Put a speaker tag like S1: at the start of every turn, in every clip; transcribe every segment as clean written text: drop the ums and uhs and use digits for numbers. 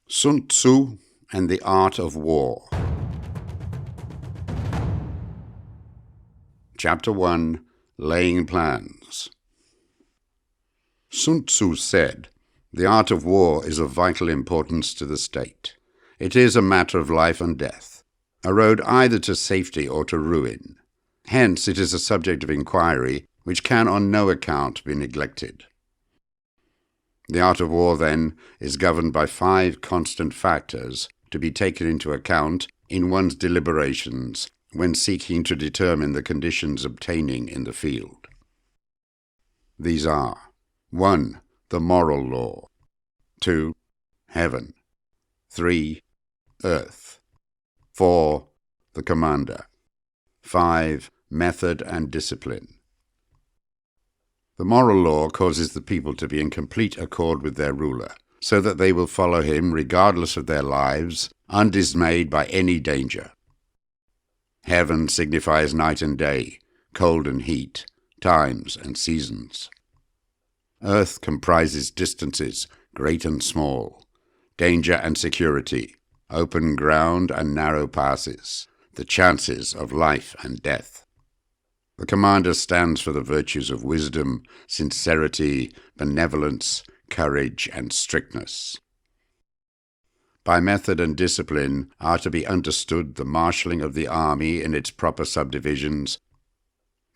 S1: Sun Tzu and the Art of War. Chapter 1. Laying Plans. Sun Tzu said, "The art of war is of vital importance to the state. It is a matter of life and death, a road either to safety or to ruin. Hence it is a subject of inquiry which can on no account be neglected." The art of war, then, is governed by 5 constant factors to be taken into account in one's deliberations when seeking to determine the conditions obtaining in the field. These are: 1. The moral law. 2. Heaven. 3. Earth. 4. The commander. 5. Method and discipline. The moral law causes the people to be in complete accord with their ruler, so that they will follow him regardless of their lives, undismayed by any danger. Heaven signifies night and day, cold and heat, times and seasons. Earth comprises distances, great and small, danger and security, open ground and narrow passes, the chances of life and death. The commander stands for the virtues of wisdom, sincerity, benevolence, courage, and strictness. By method and discipline are to be understood the marshalling of the army in its proper subdivisions,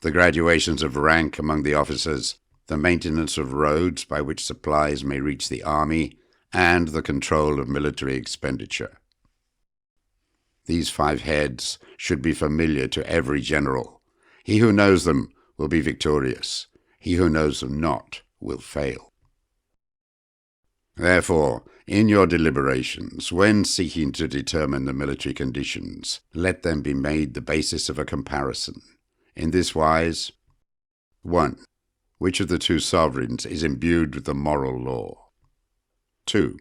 S1: the graduations of rank among the officers, the maintenance of roads by which supplies may reach the army, and the control of military expenditure. These 5 heads should be familiar to every general. He who knows them will be victorious. He who knows them not will fail. Therefore, in your deliberations, when seeking to determine the military conditions, let them be made the basis of a comparison. In this wise: 1. Which of the 2 sovereigns is imbued with the moral law? 2.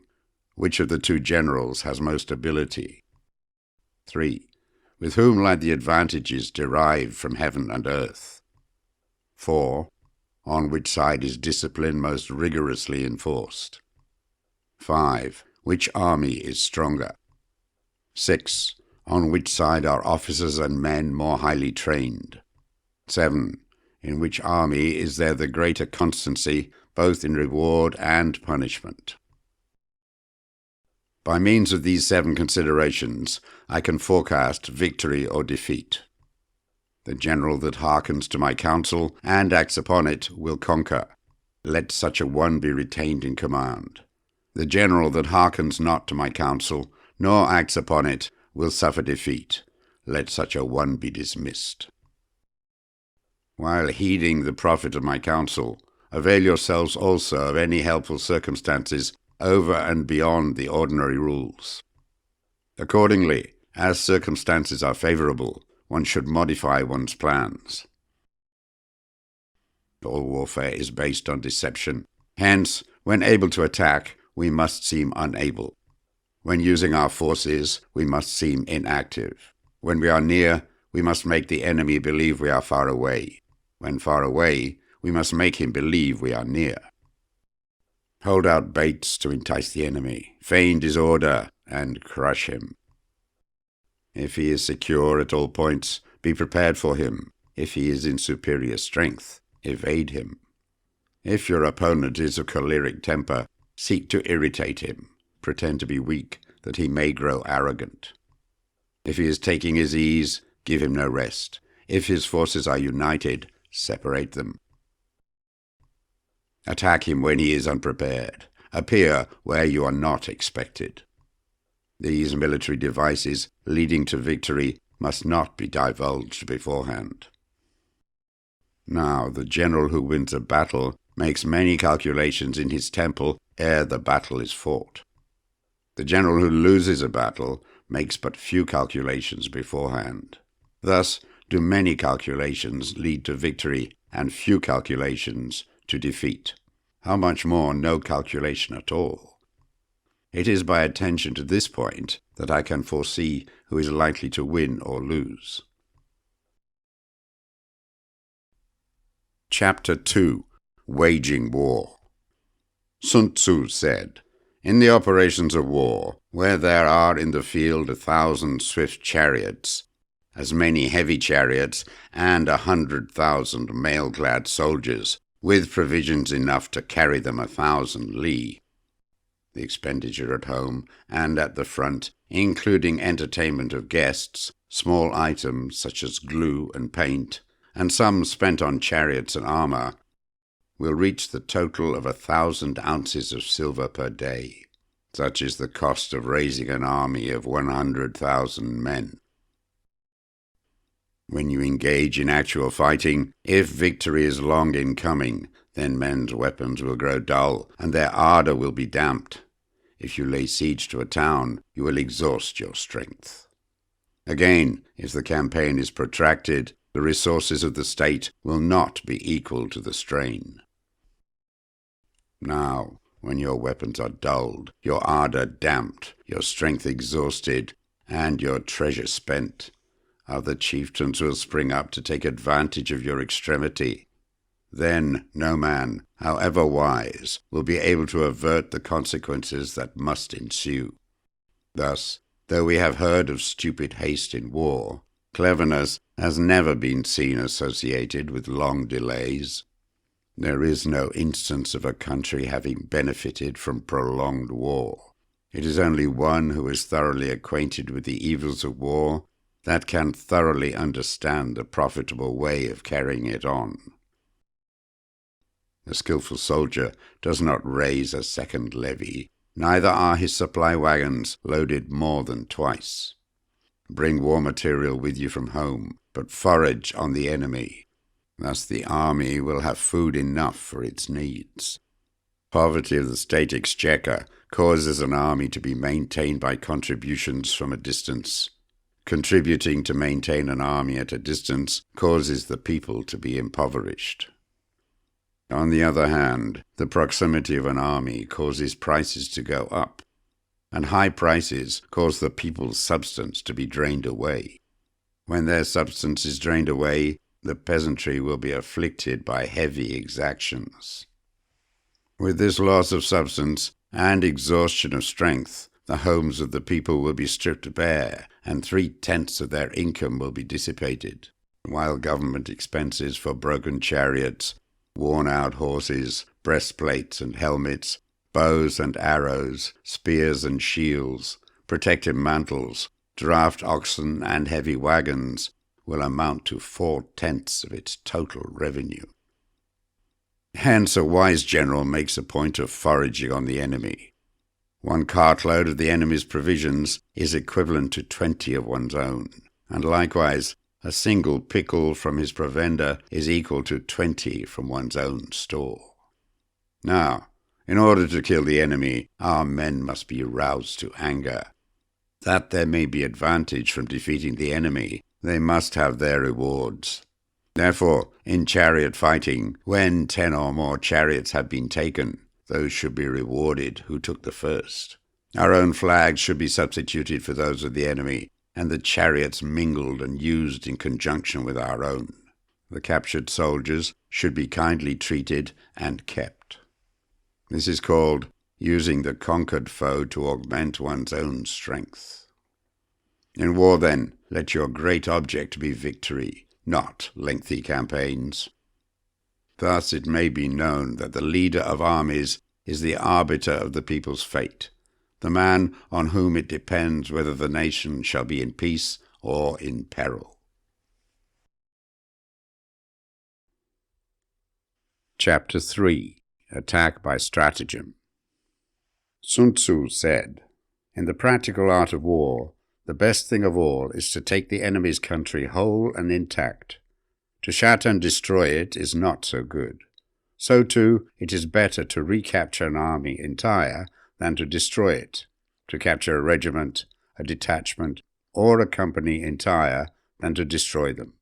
S1: Which of the 2 generals has most ability? 3. With whom lie the advantages derived from heaven and earth? 4. On which side is discipline most rigorously enforced? 5. Which army is stronger? 6. On which side are officers and men more highly trained? 7. In which army is there the greater constancy, both in reward and punishment? By means of these 7 considerations, I can forecast victory or defeat. The general that hearkens to my counsel and acts upon it will conquer. Let such a one be retained in command. The general that hearkens not to my counsel, nor acts upon it, will suffer defeat. Let such a one be dismissed. While heeding the profit of my counsel, avail yourselves also of any helpful circumstances over and beyond the ordinary rules. Accordingly, as circumstances are favorable, one should modify one's plans. All warfare is based on deception. Hence, when able to attack, we must seem unable. When using our forces, we must seem inactive. When we are near, we must make the enemy believe we are far away. When far away, we must make him believe we are near. Hold out baits to entice the enemy, feign disorder, and crush him. If he is secure at all points, be prepared for him. If he is in superior strength, evade him. If your opponent is of choleric temper, seek to irritate him. Pretend to be weak, that he may grow arrogant. If he is taking his ease, give him no rest. If his forces are united, separate them. Attack him when he is unprepared. Appear where you are not expected. These military devices leading to victory must not be divulged beforehand. Now, the general who wins a battle makes many calculations in his temple ere the battle is fought. The general who loses a battle makes but few calculations beforehand. Thus do many calculations lead to victory and few calculations to defeat. How much more no calculation at all? It is by attention to this point that I can foresee who is likely to win or lose. Chapter 2. Waging War. Sun Tzu said, In the operations of war, where there are in the field 1,000 swift chariots, as many heavy chariots, and 100,000 mail-clad soldiers, with provisions enough to carry them 1,000 li. The expenditure at home and at the front, including entertainment of guests, small items such as glue and paint, and some spent on chariots and armor, will reach the total of 1,000 ounces of silver per day. Such is the cost of raising an army of 100,000 men. When you engage in actual fighting, if victory is long in coming, then men's weapons will grow dull, and their ardor will be damped. If you lay siege to a town, you will exhaust your strength. Again, if the campaign is protracted, the resources of the state will not be equal to the strain. Now, when your weapons are dulled, your ardor damped, your strength exhausted, and your treasure spent, other chieftains will spring up to take advantage of your extremity. Then no man, however wise, will be able to avert the consequences that must ensue. Thus, though we have heard of stupid haste in war, cleverness has never been seen associated with long delays. There is no instance of a country having benefited from prolonged war. It is only one who is thoroughly acquainted with the evils of war that can thoroughly understand the profitable way of carrying it on. A skillful soldier does not raise a second levy, neither are his supply wagons loaded more than twice. Bring war material with you from home, but forage on the enemy. Thus the army will have food enough for its needs. Poverty of the state exchequer causes an army to be maintained by contributions from a distance. Contributing to maintain an army at a distance causes the people to be impoverished. On the other hand, the proximity of an army causes prices to go up, and high prices cause the people's substance to be drained away. When their substance is drained away, the peasantry will be afflicted by heavy exactions. With this loss of substance and exhaustion of strength, the homes of the people will be stripped bare, and 3/10 of their income will be dissipated, while government expenses for broken chariots, worn-out horses, breastplates and helmets, bows and arrows, spears and shields, protective mantles, draft oxen and heavy wagons will amount to 4/10 of its total revenue. Hence a wise general makes a point of foraging on the enemy. 1 cartload of the enemy's provisions is equivalent to 20 of one's own, and likewise a single pickle from his provender is equal to 20 from one's own store. Now, in order to kill the enemy, our men must be roused to anger. That there may be advantage from defeating the enemy, they must have their rewards. Therefore, in chariot fighting, when 10 or more chariots have been taken, those should be rewarded who took the first. Our own flags should be substituted for those of the enemy, and the chariots mingled and used in conjunction with our own. The captured soldiers should be kindly treated and kept. This is called using the conquered foe to augment one's own strength. In war, then, let your great object be victory, not lengthy campaigns. Thus it may be known that the leader of armies is the arbiter of the people's fate, the man on whom it depends whether the nation shall be in peace or in peril. Chapter 3. Attack by Stratagem. Sun Tzu said, "In the practical art of war, the best thing of all is to take the enemy's country whole and intact. To shatter and destroy it is not so good. So, too, it is better to recapture an army entire than to destroy it, to capture a regiment, a detachment, or a company entire than to destroy them.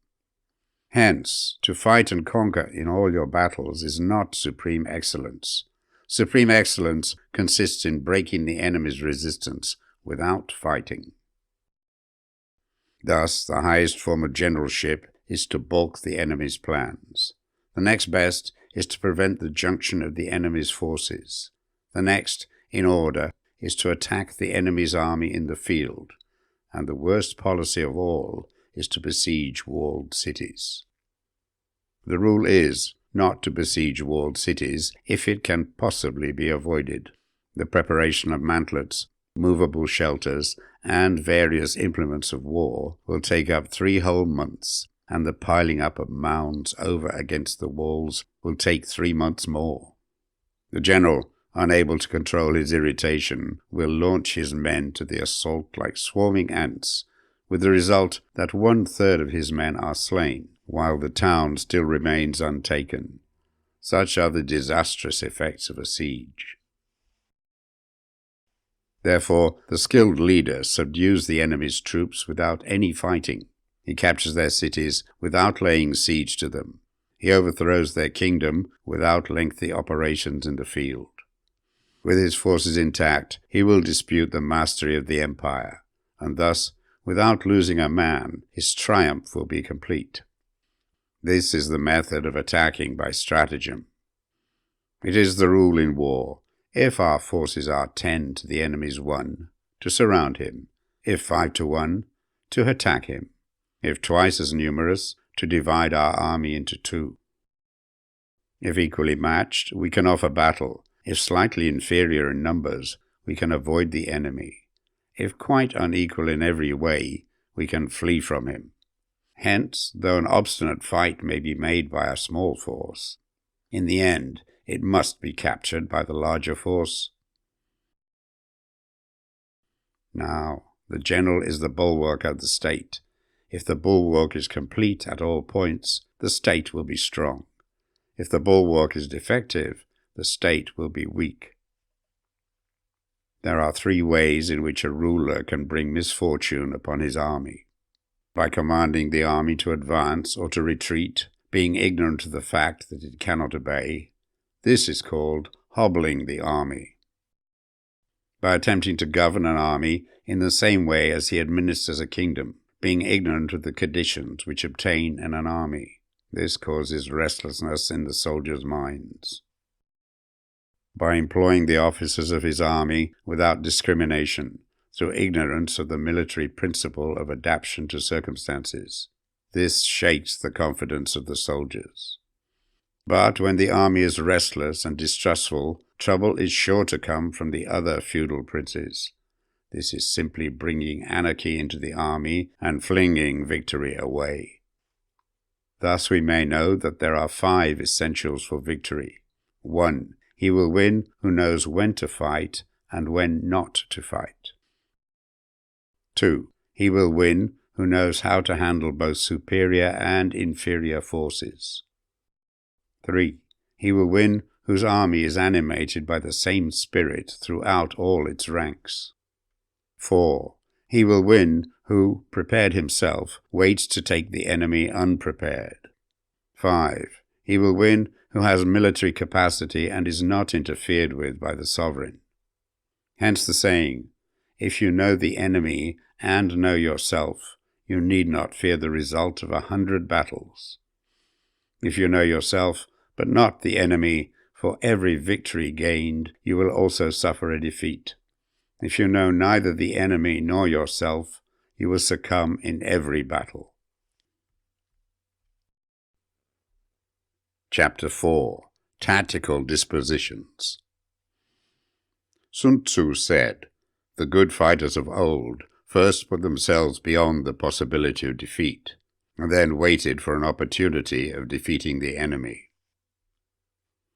S1: Hence, to fight and conquer in all your battles is not supreme excellence. Supreme excellence consists in breaking the enemy's resistance without fighting." Thus, the highest form of generalship is to balk the enemy's plans. The next best is to prevent the junction of the enemy's forces. The next in order is to attack the enemy's army in the field, and the worst policy of all is to besiege walled cities. The rule is not to besiege walled cities if it can possibly be avoided. The preparation of mantlets, movable shelters, and various implements of war will take up 3 whole months, and the piling up of mounds over against the walls will take 3 months more. The general, unable to control his irritation, will launch his men to the assault like swarming ants, with the result that 1/3 of his men are slain, while the town still remains untaken. Such are the disastrous effects of a siege. Therefore, the skilled leader subdues the enemy's troops without any fighting. He captures their cities without laying siege to them. He overthrows their kingdom without lengthy operations in the field. With his forces intact, he will dispute the mastery of the empire, and thus, without losing a man, his triumph will be complete. This is the method of attacking by stratagem. It is the rule in war, if our forces are 10 to the enemy's 1, to surround him; if 5 to 1, to attack him; if twice as numerous, to divide our army into 2. If equally matched, we can offer battle. If slightly inferior in numbers, we can avoid the enemy. If quite unequal in every way, we can flee from him. Hence, though an obstinate fight may be made by a small force, in the end it must be captured by the larger force. Now, the general is the bulwark of the state. If the bulwark is complete at all points, the state will be strong. If the bulwark is defective, the state will be weak. There are 3 ways in which a ruler can bring misfortune upon his army: by commanding the army to advance or to retreat, being ignorant of the fact that it cannot obey. This is called hobbling the army. By attempting to govern an army in the same way as he administers a kingdom, being ignorant of the conditions which obtain in an army. This causes restlessness in the soldiers' minds. By employing the officers of his army without discrimination, through ignorance of the military principle of adaptation to circumstances. This shakes the confidence of the soldiers. But when the army is restless and distrustful, trouble is sure to come from the other feudal princes. This is simply bringing anarchy into the army and flinging victory away. Thus we may know that there are 5 essentials for victory. 1. He will win who knows when to fight and when not to fight. 2. He will win who knows how to handle both superior and inferior forces. 3. He will win whose army is animated by the same spirit throughout all its ranks. 4. He will win who, prepared himself, waits to take the enemy unprepared. 5. He will win who has military capacity and is not interfered with by the sovereign. Hence the saying, if you know the enemy and know yourself, you need not fear the result of 100 battles. If you know yourself, but not the enemy, for every victory gained, you will also suffer a defeat. If you know neither the enemy nor yourself, you will succumb in every battle. Chapter 4. Tactical Dispositions. Sun Tzu said, "The good fighters of old first put themselves beyond the possibility of defeat, and then waited for an opportunity of defeating the enemy."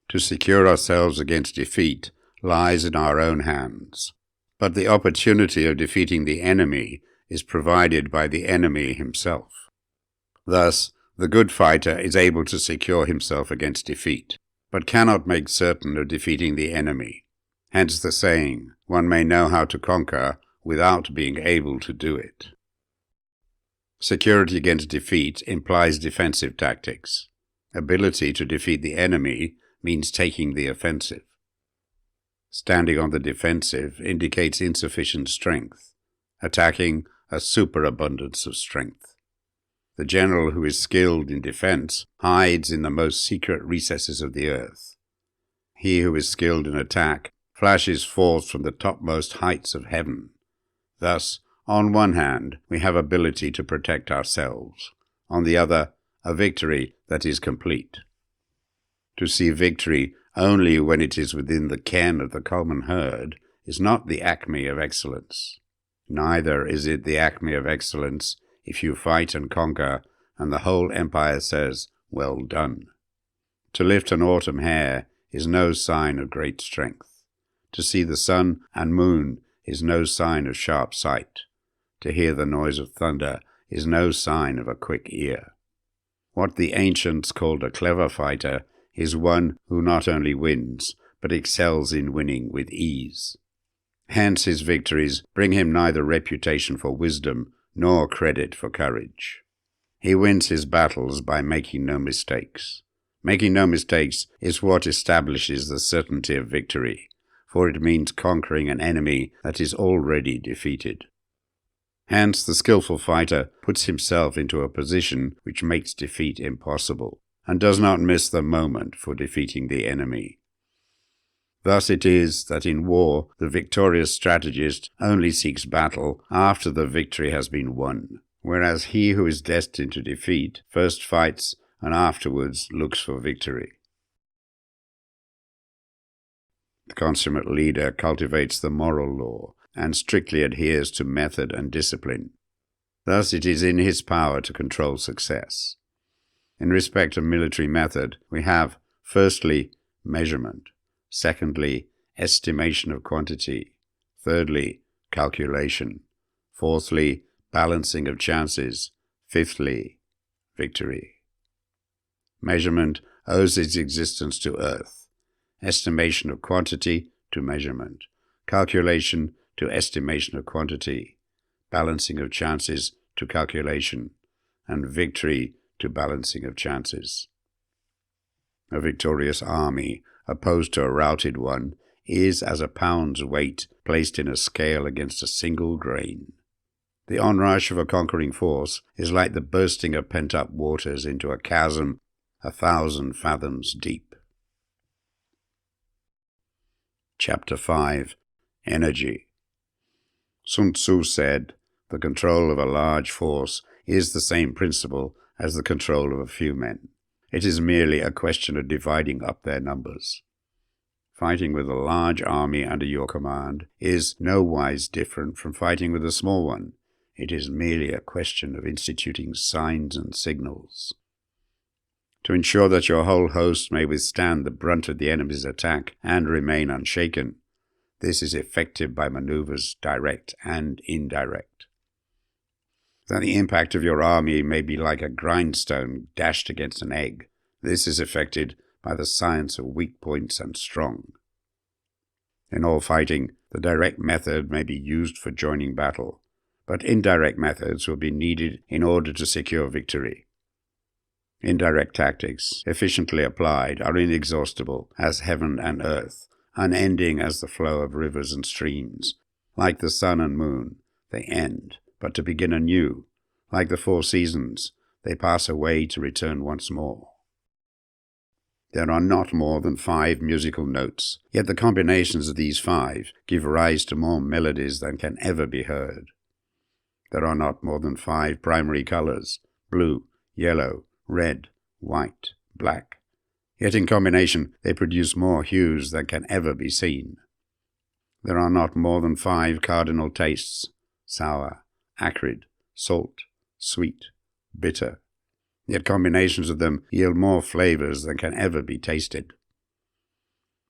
S1: To secure ourselves against defeat lies in our own hands, but the opportunity of defeating the enemy is provided by the enemy himself. Thus, the good fighter is able to secure himself against defeat, but cannot make certain of defeating the enemy. Hence the saying, one may know how to conquer without being able to do it. Security against defeat implies defensive tactics. Ability to defeat the enemy means taking the offensive. Standing on the defensive indicates insufficient strength, attacking a superabundance of strength. The general who is skilled in defense hides in the most secret recesses of the earth. He who is skilled in attack flashes forth from the topmost heights of heaven. Thus, on one hand, we have ability to protect ourselves. On the other, a victory that is complete. To see victory only when it is within the ken of the common herd is not the acme of excellence. Neither is it the acme of excellence if you fight and conquer, and the whole empire says, "Well done." To lift an autumn hair is no sign of great strength. To see the sun and moon is no sign of sharp sight. To hear the noise of thunder is no sign of a quick ear. What the ancients called a clever fighter is one who not only wins, but excels in winning with ease. Hence his victories bring him neither reputation for wisdom nor credit for courage. He wins his battles by making no mistakes. Making no mistakes is what establishes the certainty of victory, for it means conquering an enemy that is already defeated. Hence the skillful fighter puts himself into a position which makes defeat impossible, and does not miss the moment for defeating the enemy. Thus it is that in war the victorious strategist only seeks battle after the victory has been won, whereas he who is destined to defeat first fights and afterwards looks for victory. The consummate leader cultivates the moral law and strictly adheres to method and discipline. Thus it is in his power to control success. In respect of military method, we have, firstly, measurement, secondly, estimation of quantity, thirdly, calculation, fourthly, balancing of chances, fifthly, victory. Measurement owes its existence to earth, estimation of quantity to measurement, calculation to estimation of quantity, balancing of chances to calculation, and victory to balancing of chances. A victorious army, opposed to a routed one, is as a pound's weight placed in a scale against a single grain. The onrush of a conquering force is like the bursting of pent-up waters into a chasm 1,000 fathoms deep. Chapter 5. Energy. Sun Tzu said, "The control of a large force is the same principle as the control of a few men. It is merely a question of dividing up their numbers." Fighting with a large army under your command is no wise different from fighting with a small one. It is merely a question of instituting signs and signals. To ensure that your whole host may withstand the brunt of the enemy's attack and remain unshaken, this is effected by maneuvers direct and indirect. That the impact of your army may be like a grindstone dashed against an egg, this is effected by the science of weak points and strong. In all fighting, the direct method may be used for joining battle, but indirect methods will be needed in order to secure victory. Indirect tactics, efficiently applied, are inexhaustible as heaven and earth, unending as the flow of rivers and streams. Like the sun and moon, they end, but to begin anew. Like the 4 seasons, they pass away to return once more. There are not more than 5 musical notes, yet the combinations of these 5 give rise to more melodies than can ever be heard. There are not more than 5 primary colors, blue, yellow, red, white, black. Yet in combination they produce more hues than can ever be seen. There are not more than 5 cardinal tastes, sour, acrid, salt, sweet, bitter. Yet combinations of them yield more flavors than can ever be tasted.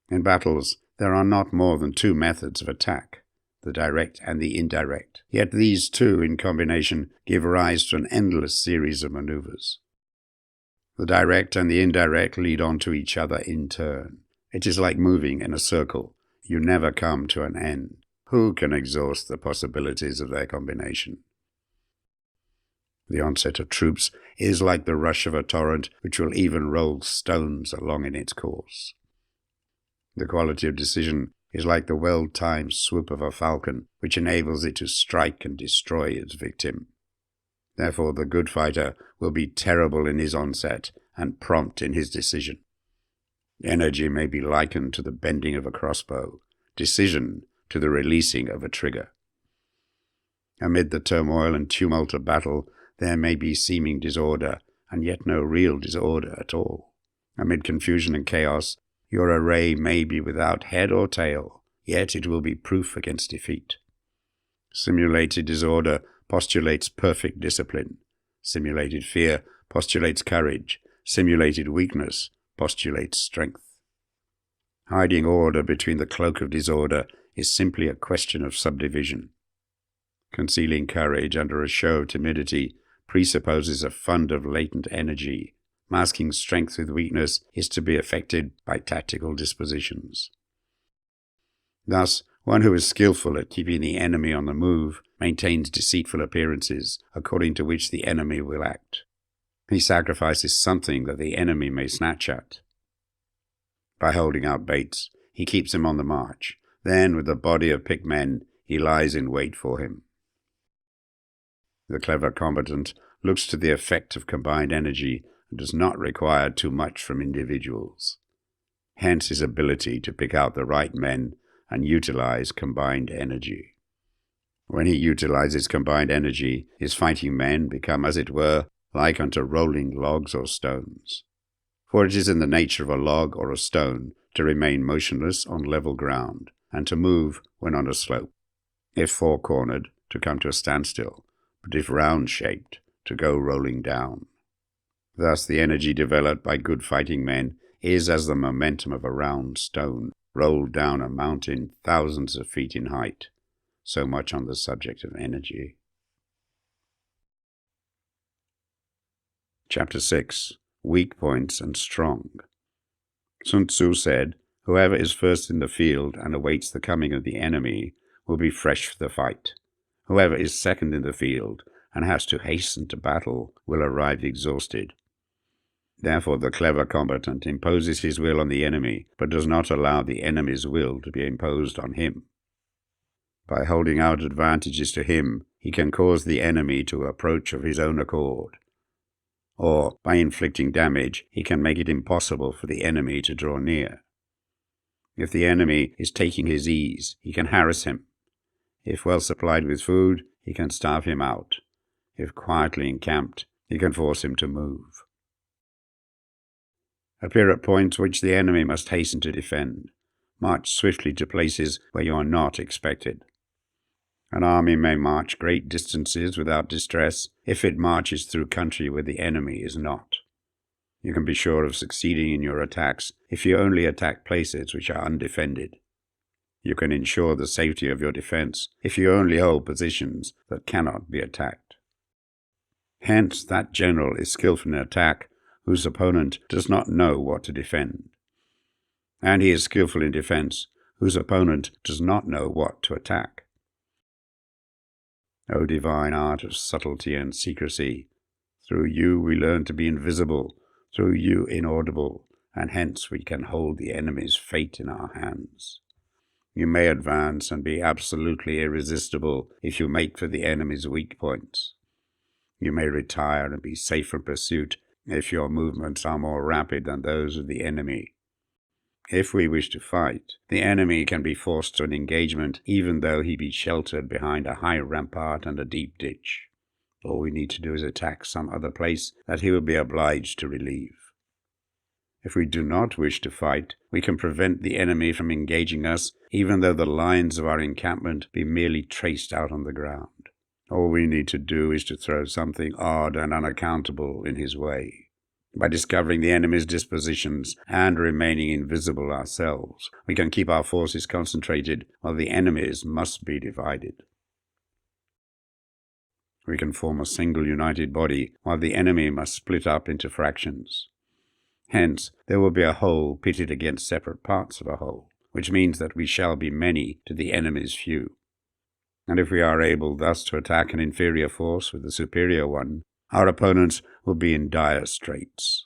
S1: In battles, there are not more than 2 methods of attack, the direct and the indirect. Yet these 2 in combination give rise to an endless series of maneuvers. The direct and the indirect lead on to each other in turn. It is like moving in a circle. You never come to an end. Who can exhaust the possibilities of their combination? The onset of troops is like the rush of a torrent which will even roll stones along in its course. The quality of decision is like the well-timed swoop of a falcon which enables it to strike and destroy its victim. Therefore the good fighter will be terrible in his onset and prompt in his decision. Energy may be likened to the bending of a crossbow. decision to the releasing of a trigger. Amid the turmoil and tumult of battle, there may be seeming disorder, and yet no real disorder at all. Amid confusion and chaos, your array may be without head or tail, yet it will be proof against defeat. Simulated disorder postulates perfect discipline. Simulated fear postulates courage. Simulated weakness postulates strength. Hiding order between the cloak of disorder is simply a question of subdivision. Concealing courage under a show of timidity presupposes a fund of latent energy. Masking strength with weakness is to be effected by tactical dispositions. Thus, one who is skillful at keeping the enemy on the move maintains deceitful appearances according to which the enemy will act. He sacrifices something that the enemy may snatch at. By holding out baits, he keeps him on the march. Then, with a body of picked men, he lies in wait for him. The clever combatant looks to the effect of combined energy and does not require too much from individuals. Hence his ability to pick out the right men and utilize combined energy. When he utilizes combined energy, his fighting men become, as it were, like unto rolling logs or stones. For it is in the nature of a log or a stone to remain motionless on level ground, and to move when on a slope. If four-cornered, to come to a standstill, but if round-shaped, to go rolling down. Thus the energy developed by good fighting men is as the momentum of a round stone rolled down a mountain thousands of feet in height. So much on the subject of energy. Chapter 6. Weak Points and Strong. Sun Tzu said, "Whoever is first in the field and awaits the coming of the enemy will be fresh for the fight. Whoever is second in the field and has to hasten to battle will arrive exhausted." Therefore the clever combatant imposes his will on the enemy, but does not allow the enemy's will to be imposed on him. By holding out advantages to him, he can cause the enemy to approach of his own accord. Or, by inflicting damage, he can make it impossible for the enemy to draw near. If the enemy is taking his ease, he can harass him. If well supplied with food, he can starve him out. If quietly encamped, he can force him to move. Appear at points which the enemy must hasten to defend. March swiftly to places where you are not expected. An army may march great distances without distress if it marches through country where the enemy is not. You can be sure of succeeding in your attacks if you only attack places which are undefended. You can ensure the safety of your defense if you only hold positions that cannot be attacked. Hence, that general is skillful in attack whose opponent does not know what to defend. And he is skillful in defense whose opponent does not know what to attack. O divine art of subtlety and secrecy, through you we learn to be invisible, through you inaudible, and hence we can hold the enemy's fate in our hands. You may advance and be absolutely irresistible if you make for the enemy's weak points. You may retire and be safe from pursuit if your movements are more rapid than those of the enemy. If we wish to fight, the enemy can be forced to an engagement even though he be sheltered behind a high rampart and a deep ditch. All we need to do is attack some other place that he will be obliged to relieve. If we do not wish to fight, we can prevent the enemy from engaging us even though the lines of our encampment be merely traced out on the ground. All we need to do is to throw something odd and unaccountable in his way. By discovering the enemy's dispositions and remaining invisible ourselves, we can keep our forces concentrated while the enemy's must be divided. We can form a single united body while the enemy must split up into fractions. Hence, there will be a whole pitted against separate parts of a whole, which means that we shall be many to the enemy's few. And if we are able thus to attack an inferior force with a superior one, our opponents will be in dire straits.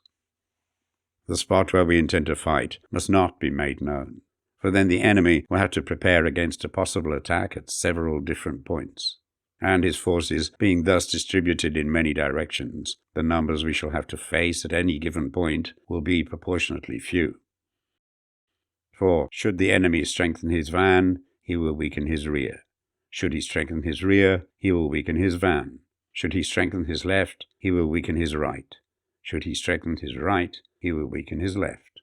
S1: The spot where we intend to fight must not be made known, for then the enemy will have to prepare against a possible attack at several different points, and his forces being thus distributed in many directions, the numbers we shall have to face at any given point will be proportionately few. For should the enemy strengthen his van, he will weaken his rear. Should he strengthen his rear, he will weaken his van. Should he strengthen his left, he will weaken his right. Should he strengthen his right, he will weaken his left.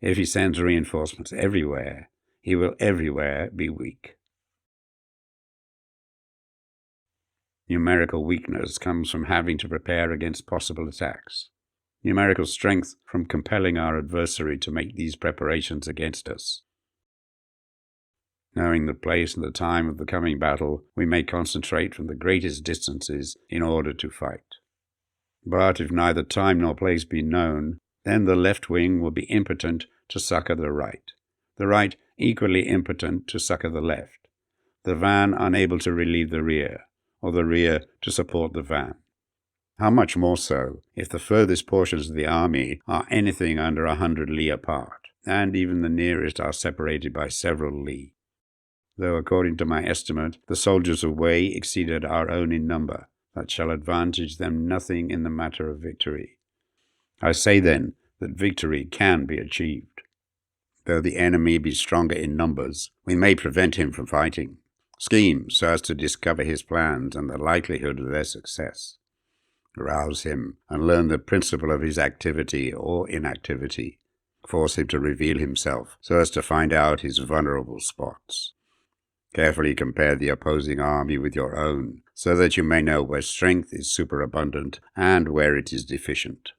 S1: If he sends reinforcements everywhere, he will everywhere be weak. Numerical weakness comes from having to prepare against possible attacks. Numerical strength from compelling our adversary to make these preparations against us. Knowing the place and the time of the coming battle, we may concentrate from the greatest distances in order to fight. But if neither time nor place be known, then the left wing will be impotent to succor the right equally impotent to succor the left, the van unable to relieve the rear, or the rear to support the van. How much more so if the furthest portions of the army are anything under 100 li apart, and even the nearest are separated by several li. Though according to my estimate the soldiers of Wei exceeded our own in number, that shall advantage them nothing in the matter of victory. I say then that victory can be achieved. Though the enemy be stronger in numbers, we may prevent him from fighting, scheme so as to discover his plans and the likelihood of their success, rouse him and learn the principle of his activity or inactivity, force him to reveal himself so as to find out his vulnerable spots. Carefully compare the opposing army with your own, so that you may know where strength is superabundant and where it is deficient.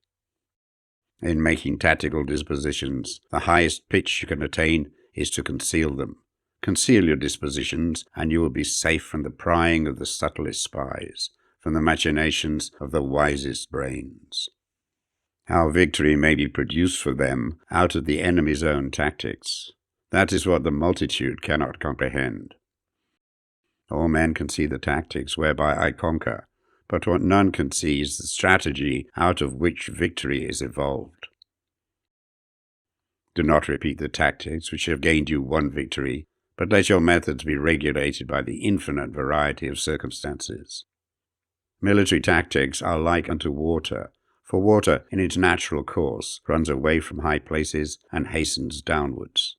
S1: In making tactical dispositions, the highest pitch you can attain is to conceal them. Conceal your dispositions, and you will be safe from the prying of the subtlest spies, from the machinations of the wisest brains. How victory may be produced for them out of the enemy's own tactics, that is what the multitude cannot comprehend. All men can see the tactics whereby I conquer, but what none can see is the strategy out of which victory is evolved. Do not repeat the tactics which have gained you one victory, but let your methods be regulated by the infinite variety of circumstances. Military tactics are like unto water, for water in its natural course runs away from high places and hastens downwards.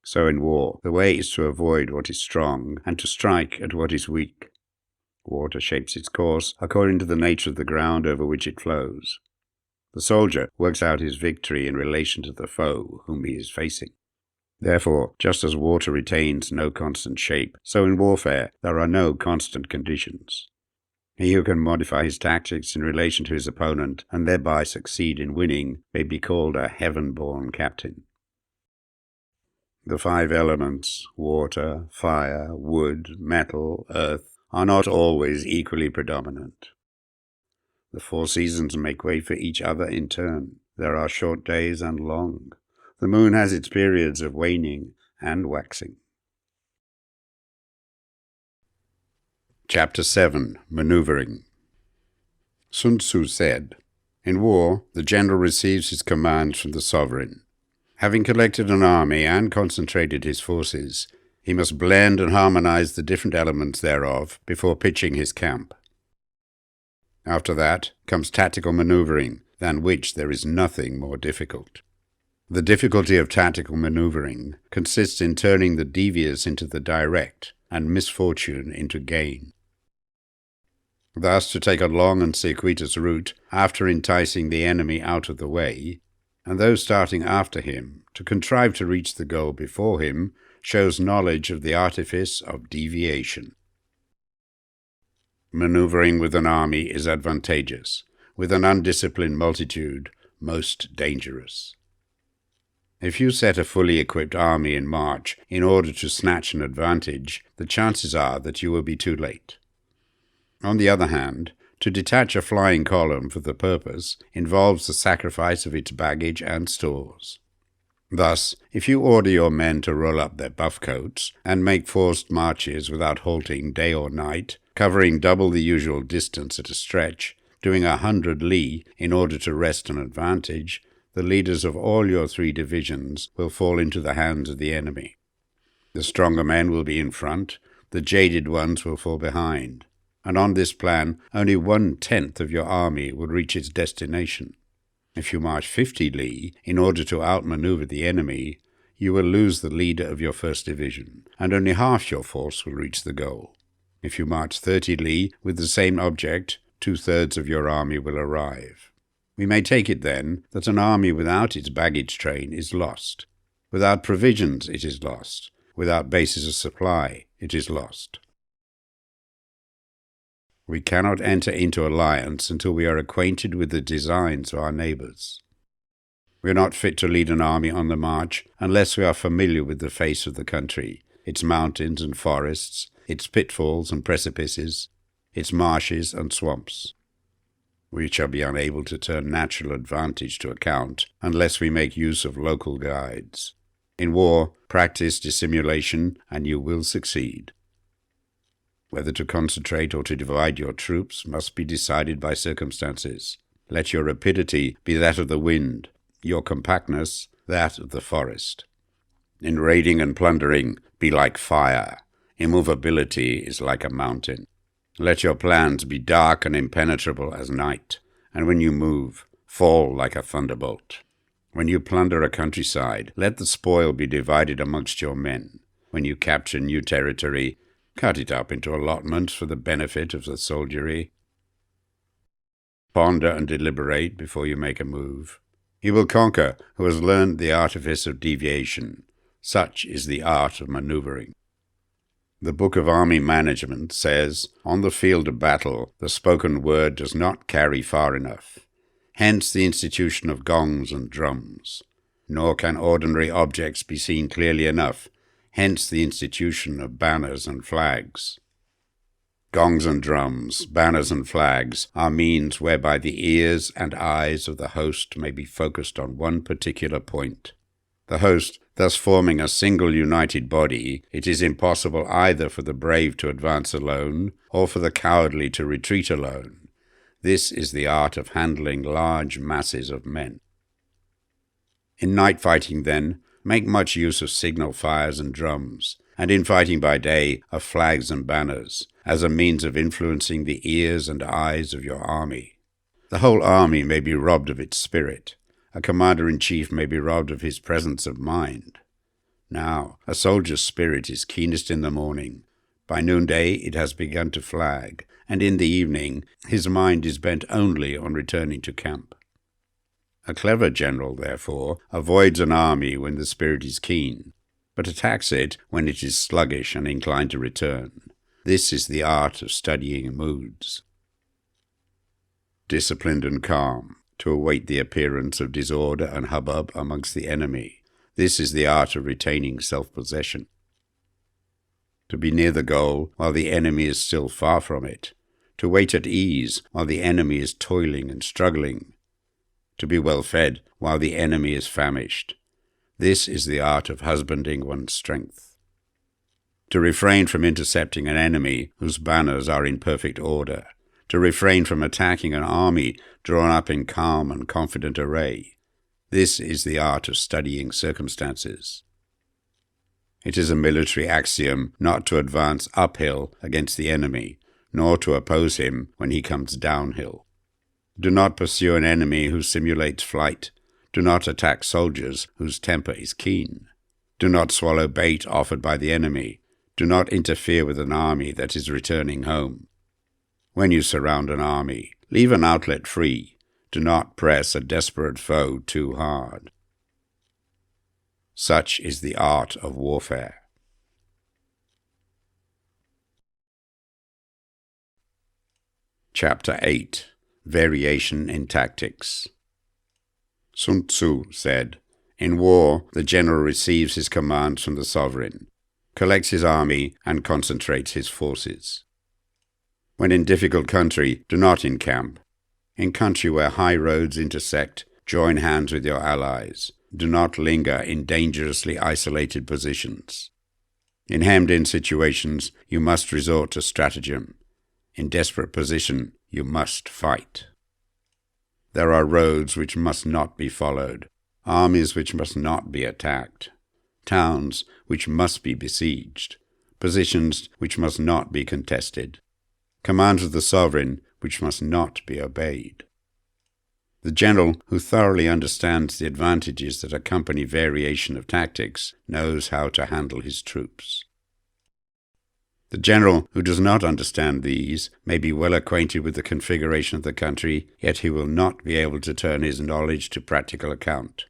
S1: So in war, the way is to avoid what is strong and to strike at what is weak. Water shapes its course according to the nature of the ground over which it flows. The soldier works out his victory in relation to the foe whom he is facing. Therefore, just as water retains no constant shape, so in warfare there are no constant conditions. He who can modify his tactics in relation to his opponent and thereby succeed in winning may be called a heaven-born captain. The 5 elements, water, fire, wood, metal, earth, are not always equally predominant. The 4 seasons make way for each other in turn. There are short days and long. The moon has its periods of waning and waxing. Chapter 7. Maneuvering. Sun Tzu said, "In war, the general receives his commands from the sovereign. Having collected an army and concentrated his forces, he must blend and harmonize the different elements thereof before pitching his camp. After that comes tactical maneuvering, than which there is nothing more difficult. The difficulty of tactical maneuvering consists in turning the devious into the direct, and misfortune into gain. Thus, to take a long and circuitous route after enticing the enemy out of the way, and those starting after him to contrive to reach the goal before him, shows knowledge of the artifice of deviation. Maneuvering with an army is advantageous, with an undisciplined multitude most dangerous. If you set a fully equipped army in march in order to snatch an advantage, the chances are that you will be too late. On the other hand, to detach a flying column for the purpose involves the sacrifice of its baggage and stores. Thus, if you order your men to roll up their buff coats and make forced marches without halting day or night, covering double the usual distance at a stretch, doing 100 li in order to wrest an advantage, the leaders of all your 3 divisions will fall into the hands of the enemy. The stronger men will be in front, the jaded ones will fall behind, and on this plan only 1/10 of your army will reach its destination. If you march 50 li in order to outmaneuver the enemy, you will lose the leader of your first division, and only half your force will reach the goal. If you march 30 li with the same object, 2/3 of your army will arrive. We may take it, then, that an army without its baggage train is lost. Without provisions, it is lost. Without bases of supply, it is lost. We cannot enter into alliance until we are acquainted with the designs of our neighbours. We are not fit to lead an army on the march unless we are familiar with the face of the country, its mountains and forests, its pitfalls and precipices, its marshes and swamps. We shall be unable to turn natural advantage to account unless we make use of local guides. In war, practice dissimulation, and you will succeed. Whether to concentrate or to divide your troops must be decided by circumstances. Let your rapidity be that of the wind, your compactness that of the forest. In raiding and plundering, be like fire. Immovability is like a mountain. Let your plans be dark and impenetrable as night, and when you move, fall like a thunderbolt. When you plunder a countryside, let the spoil be divided amongst your men. When you capture new territory, cut it up into allotments for the benefit of the soldiery. Ponder and deliberate before you make a move. He will conquer who has learned the artifice of deviation. Such is the art of maneuvering. The Book of Army Management says, on the field of battle, the spoken word does not carry far enough. Hence the institution of gongs and drums. Nor can ordinary objects be seen clearly enough. Hence the institution of banners and flags. Gongs and drums, banners and flags are means whereby the ears and eyes of the host may be focused on one particular point. The host thus forming a single united body, it is impossible either for the brave to advance alone or for the cowardly to retreat alone. This is the art of handling large masses of men. In night fighting, then, make much use of signal fires and drums, and in fighting by day of flags and banners, as a means of influencing the ears and eyes of your army. The whole army may be robbed of its spirit. A commander-in-chief may be robbed of his presence of mind. Now, a soldier's spirit is keenest in the morning. By noonday it has begun to flag, and in the evening his mind is bent only on returning to camp. A clever general, therefore, avoids an army when the spirit is keen, but attacks it when it is sluggish and inclined to return. This is the art of studying moods. Disciplined and calm, to await the appearance of disorder and hubbub amongst the enemy. This is the art of retaining self-possession. To be near the goal while the enemy is still far from it. To wait at ease while the enemy is toiling and struggling. To be well fed while the enemy is famished. This is the art of husbanding one's strength. To refrain from intercepting an enemy whose banners are in perfect order. To refrain from attacking an army drawn up in calm and confident array. This is the art of studying circumstances. It is a military axiom not to advance uphill against the enemy, nor to oppose him when he comes downhill. Do not pursue an enemy who simulates flight. Do not attack soldiers whose temper is keen. Do not swallow bait offered by the enemy. Do not interfere with an army that is returning home. When you surround an army, leave an outlet free. Do not press a desperate foe too hard. Such is the art of warfare. Chapter 8. Variation in Tactics. Sun Tzu said, in war, the general receives his commands from the sovereign, collects his army, and concentrates his forces. When in difficult country, do not encamp. In country where high roads intersect, join hands with your allies. Do not linger in dangerously isolated positions. In hemmed-in situations, you must resort to stratagem. In desperate position, you must fight. There are roads which must not be followed, armies which must not be attacked, towns which must be besieged, positions which must not be contested, commands of the sovereign which must not be obeyed. The general who thoroughly understands the advantages that accompany variation of tactics knows how to handle his troops. The general who does not understand these may be well acquainted with the configuration of the country, yet he will not be able to turn his knowledge to practical account.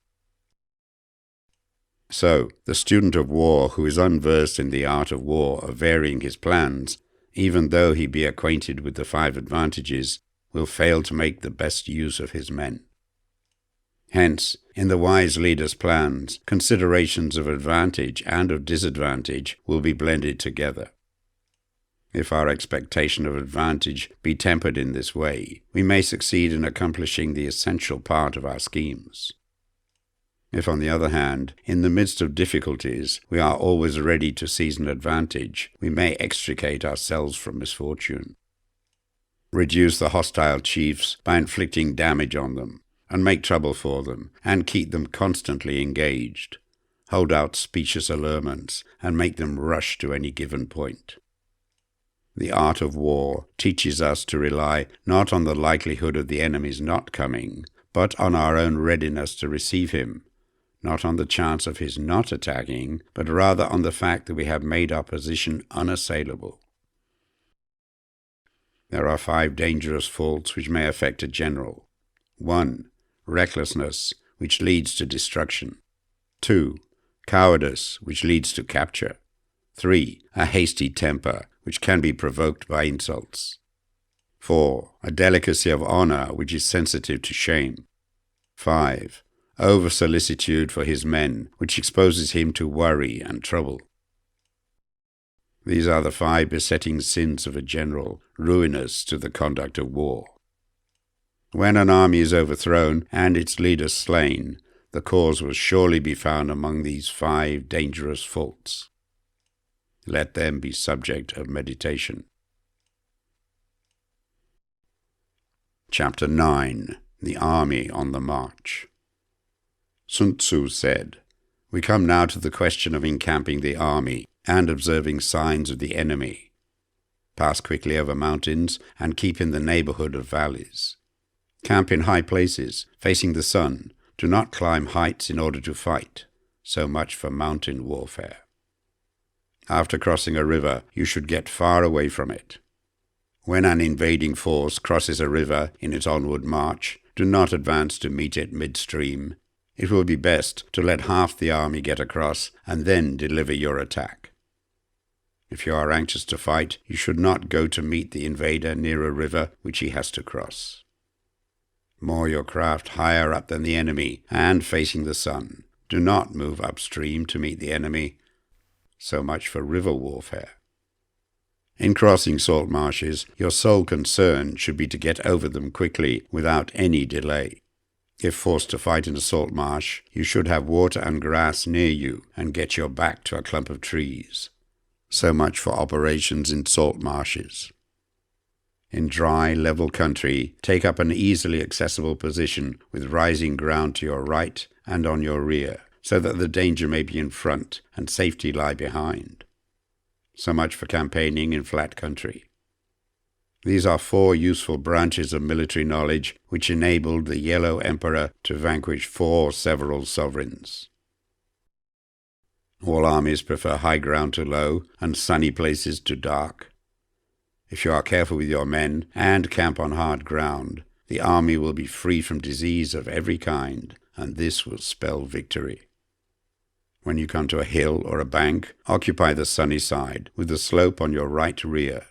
S1: So, the student of war who is unversed in the art of war of varying his plans, even though he be acquainted with the 5 advantages, will fail to make the best use of his men. Hence, in the wise leader's plans, considerations of advantage and of disadvantage will be blended together. If our expectation of advantage be tempered in this way, we may succeed in accomplishing the essential part of our schemes. If, on the other hand, in the midst of difficulties, we are always ready to seize an advantage, we may extricate ourselves from misfortune. Reduce the hostile chiefs by inflicting damage on them, and make trouble for them, and keep them constantly engaged. Hold out specious allurements, and make them rush to any given point. The art of war teaches us to rely not on the likelihood of the enemy's not coming, but on our own readiness to receive him, not on the chance of his not attacking, but rather on the fact that we have made our position unassailable. There are 5 dangerous faults which may affect a general. 1. Recklessness, which leads to destruction. 2. Cowardice, which leads to capture. 3. A hasty temper, which can be provoked by insults. 4. A delicacy of honor, which is sensitive to shame. 5. Over-solicitude for his men, which exposes him to worry and trouble. These are the 5 besetting sins of a general, ruinous to the conduct of war. When an army is overthrown and its leader slain, the cause will surely be found among these 5 dangerous faults. Let them be subject of meditation. Chapter 9. The Army on the March. Sun Tzu said, "We come now to the question of encamping the army and observing signs of the enemy. Pass quickly over mountains and keep in the neighborhood of valleys. Camp in high places, facing the sun. Do not climb heights in order to fight. So much for mountain warfare. After crossing a river, you should get far away from it. When an invading force crosses a river in its onward march, do not advance to meet it midstream. It will be best to let half the army get across and then deliver your attack. If you are anxious to fight, you should not go to meet the invader near a river which he has to cross. Moor your craft higher up than the enemy and facing the sun. Do not move upstream to meet the enemy. So much for river warfare. In crossing salt marshes, your sole concern should be to get over them quickly without any delay. If forced to fight in a salt marsh, you should have water and grass near you and get your back to a clump of trees. So much for operations in salt marshes. In dry, level country, take up an easily accessible position with rising ground to your right and on your rear, so that the danger may be in front and safety lie behind. So much for campaigning in flat country. These are 4 useful branches of military knowledge which enabled the Yellow Emperor to vanquish 4 several sovereigns. All armies prefer high ground to low and sunny places to dark. If you are careful with your men and camp on hard ground, the army will be free from disease of every kind, and this will spell victory. When you come to a hill or a bank, occupy the sunny side, with the slope on your right rear.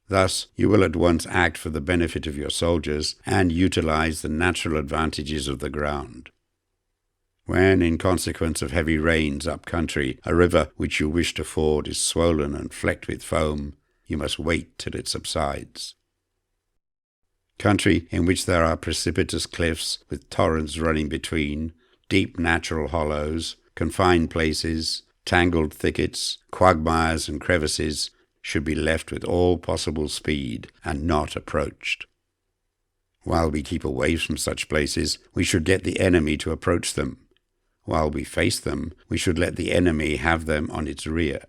S1: Thus, you will at once act for the benefit of your soldiers and utilize the natural advantages of the ground. When, in consequence of heavy rains up country, a river which you wish to ford is swollen and flecked with foam, you must wait till it subsides. Country in which there are precipitous cliffs with torrents running between, deep natural hollows, confined places, tangled thickets, quagmires and crevices, should be left with all possible speed and not approached. While we keep away from such places, we should get the enemy to approach them. While we face them, we should let the enemy have them on its rear.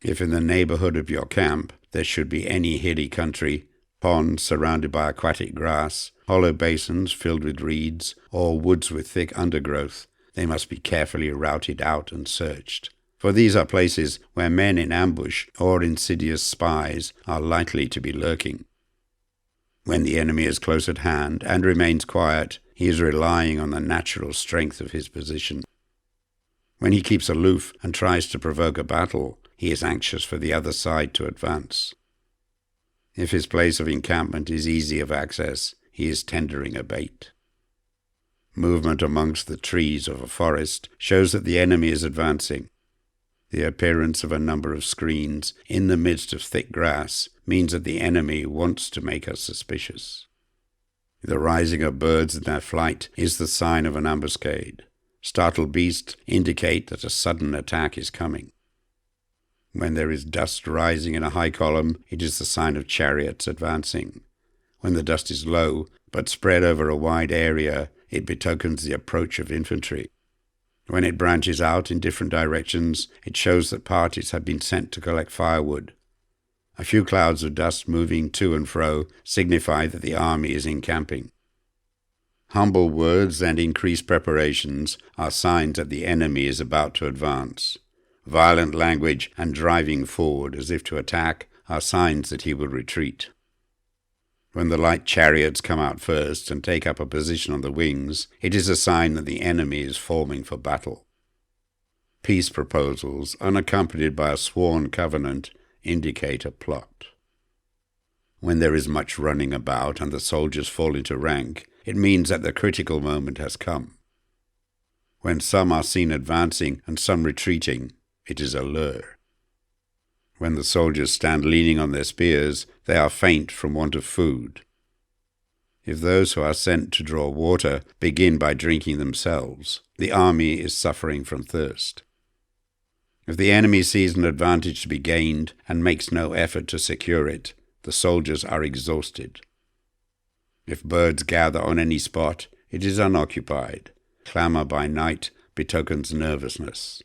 S1: If in the neighborhood of your camp there should be any hilly country, ponds surrounded by aquatic grass, hollow basins filled with reeds, or woods with thick undergrowth, they must be carefully routed out and searched. For these are places where men in ambush or insidious spies are likely to be lurking. When the enemy is close at hand and remains quiet, he is relying on the natural strength of his position. When he keeps aloof and tries to provoke a battle, he is anxious for the other side to advance. If his place of encampment is easy of access, he is tendering a bait. Movement amongst the trees of a forest shows that the enemy is advancing. The appearance of a number of screens in the midst of thick grass means that the enemy wants to make us suspicious. The rising of birds in their flight is the sign of an ambuscade. Startled beasts indicate that a sudden attack is coming. When there is dust rising in a high column, it is the sign of chariots advancing. When the dust is low, but spread over a wide area, it betokens the approach of infantry. When it branches out in different directions, it shows that parties have been sent to collect firewood. A few clouds of dust moving to and fro signify that the army is encamping. Humble words and increased preparations are signs that the enemy is about to advance. Violent language and driving forward as if to attack are signs that he will retreat. When the light chariots come out first and take up a position on the wings, it is a sign that the enemy is forming for battle. Peace proposals, unaccompanied by a sworn covenant, indicate a plot. When there is much running about and the soldiers fall into rank, it means that the critical moment has come. When some are seen advancing and some retreating, it is a lure. When the soldiers stand leaning on their spears, they are faint from want of food. If those who are sent to draw water begin by drinking themselves, the army is suffering from thirst. If the enemy sees an advantage to be gained and makes no effort to secure it, the soldiers are exhausted. If birds gather on any spot, it is unoccupied. Clamour by night betokens nervousness.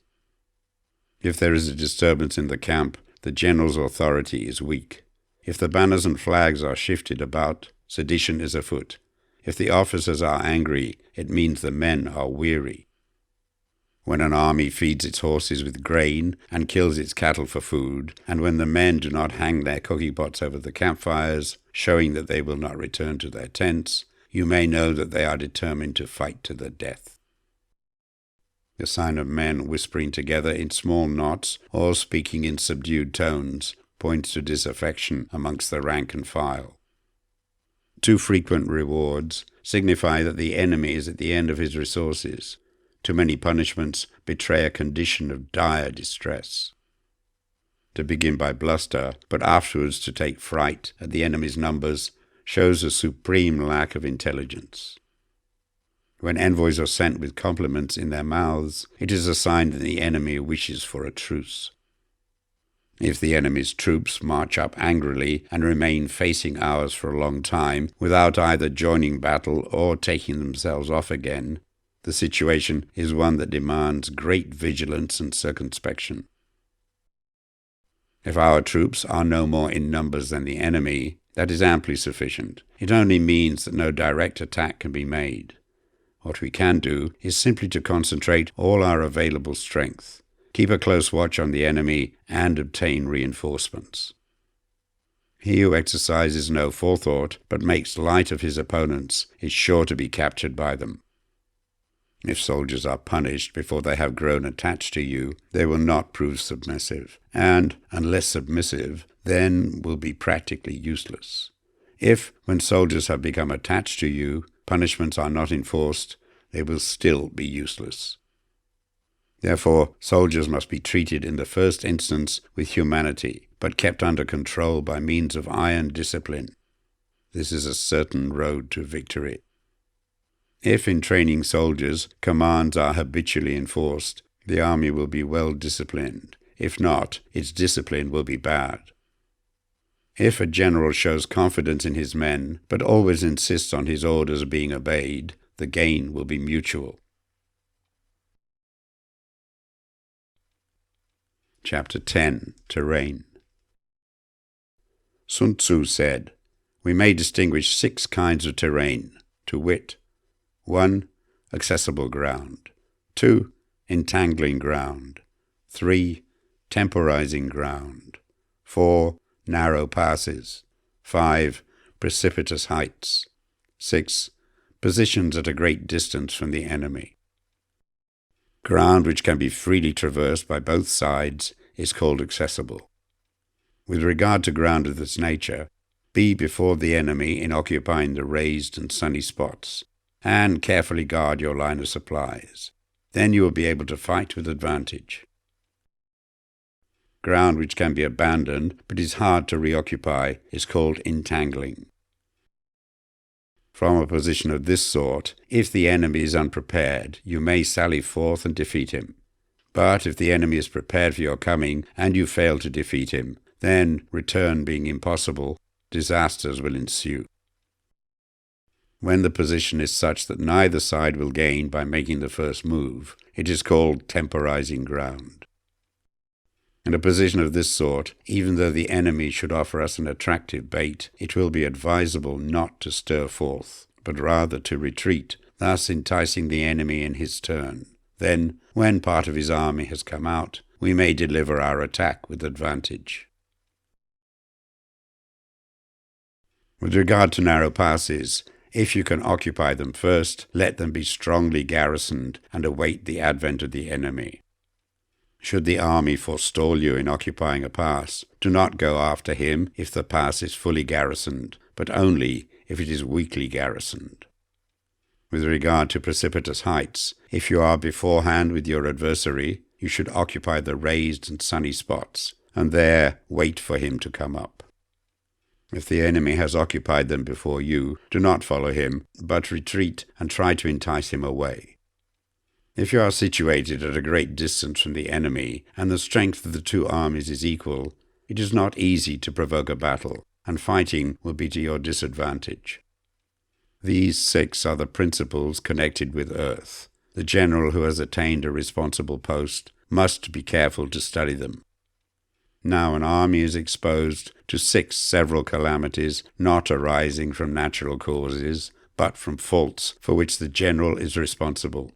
S1: If there is a disturbance in the camp, the general's authority is weak. If the banners and flags are shifted about, sedition is afoot. If the officers are angry, it means the men are weary. When an army feeds its horses with grain and kills its cattle for food, and when the men do not hang their cooking pots over the campfires, showing that they will not return to their tents, you may know that they are determined to fight to the death. The sign of men whispering together in small knots or speaking in subdued tones points to disaffection amongst the rank and file. Too frequent rewards signify that the enemy is at the end of his resources. Too many punishments betray a condition of dire distress. To begin by bluster, but afterwards to take fright at the enemy's numbers, shows a supreme lack of intelligence. When envoys are sent with compliments in their mouths, it is a sign that the enemy wishes for a truce. If the enemy's troops march up angrily and remain facing ours for a long time without either joining battle or taking themselves off again, the situation is one that demands great vigilance and circumspection. If our troops are no more in numbers than the enemy, that is amply sufficient. It only means that no direct attack can be made. What we can do is simply to concentrate all our available strength, keep a close watch on the enemy, and obtain reinforcements. He who exercises no forethought, but makes light of his opponents, is sure to be captured by them. If soldiers are punished before they have grown attached to you, they will not prove submissive, and, unless submissive, then will be practically useless. If, when soldiers have become attached to you, punishments are not enforced, they will still be useless. Therefore, soldiers must be treated in the first instance with humanity, but kept under control by means of iron discipline. This is a certain road to victory. If in training soldiers, commands are habitually enforced, the army will be well disciplined. If not, its discipline will be bad. If a general shows confidence in his men, but always insists on his orders being obeyed, the gain will be mutual. Chapter 10. Terrain. Sun Tzu said, we may distinguish 6 kinds of terrain, to wit: 1. Accessible ground. 2. Entangling ground. 3. Temporizing ground. 4. Narrow passes. 5. Precipitous heights. 6. Positions at a great distance from the enemy. Ground which can be freely traversed by both sides is called accessible. With regard to ground of this nature, be before the enemy in occupying the raised and sunny spots, and carefully guard your line of supplies. Then you will be able to fight with advantage. Ground which can be abandoned but is hard to reoccupy is called entangling. From a position of this sort, if the enemy is unprepared, you may sally forth and defeat him. But if the enemy is prepared for your coming, and you fail to defeat him, then, return being impossible, disasters will ensue. When the position is such that neither side will gain by making the first move, it is called temporizing ground. In a position of this sort, even though the enemy should offer us an attractive bait, it will be advisable not to stir forth, but rather to retreat, thus enticing the enemy in his turn. Then, when part of his army has come out, we may deliver our attack with advantage. With regard to narrow passes, if you can occupy them first, let them be strongly garrisoned and await the advent of the enemy. Should the army forestall you in occupying a pass, do not go after him if the pass is fully garrisoned, but only if it is weakly garrisoned. With regard to precipitous heights, if you are beforehand with your adversary, you should occupy the raised and sunny spots, and there wait for him to come up. If the enemy has occupied them before you, do not follow him, but retreat and try to entice him away. If you are situated at a great distance from the enemy, and the strength of the 2 armies is equal, it is not easy to provoke a battle, and fighting will be to your disadvantage. These 6 are the principles connected with earth. The general who has attained a responsible post must be careful to study them. Now an army is exposed to 6 several calamities not arising from natural causes, but from faults for which the general is responsible.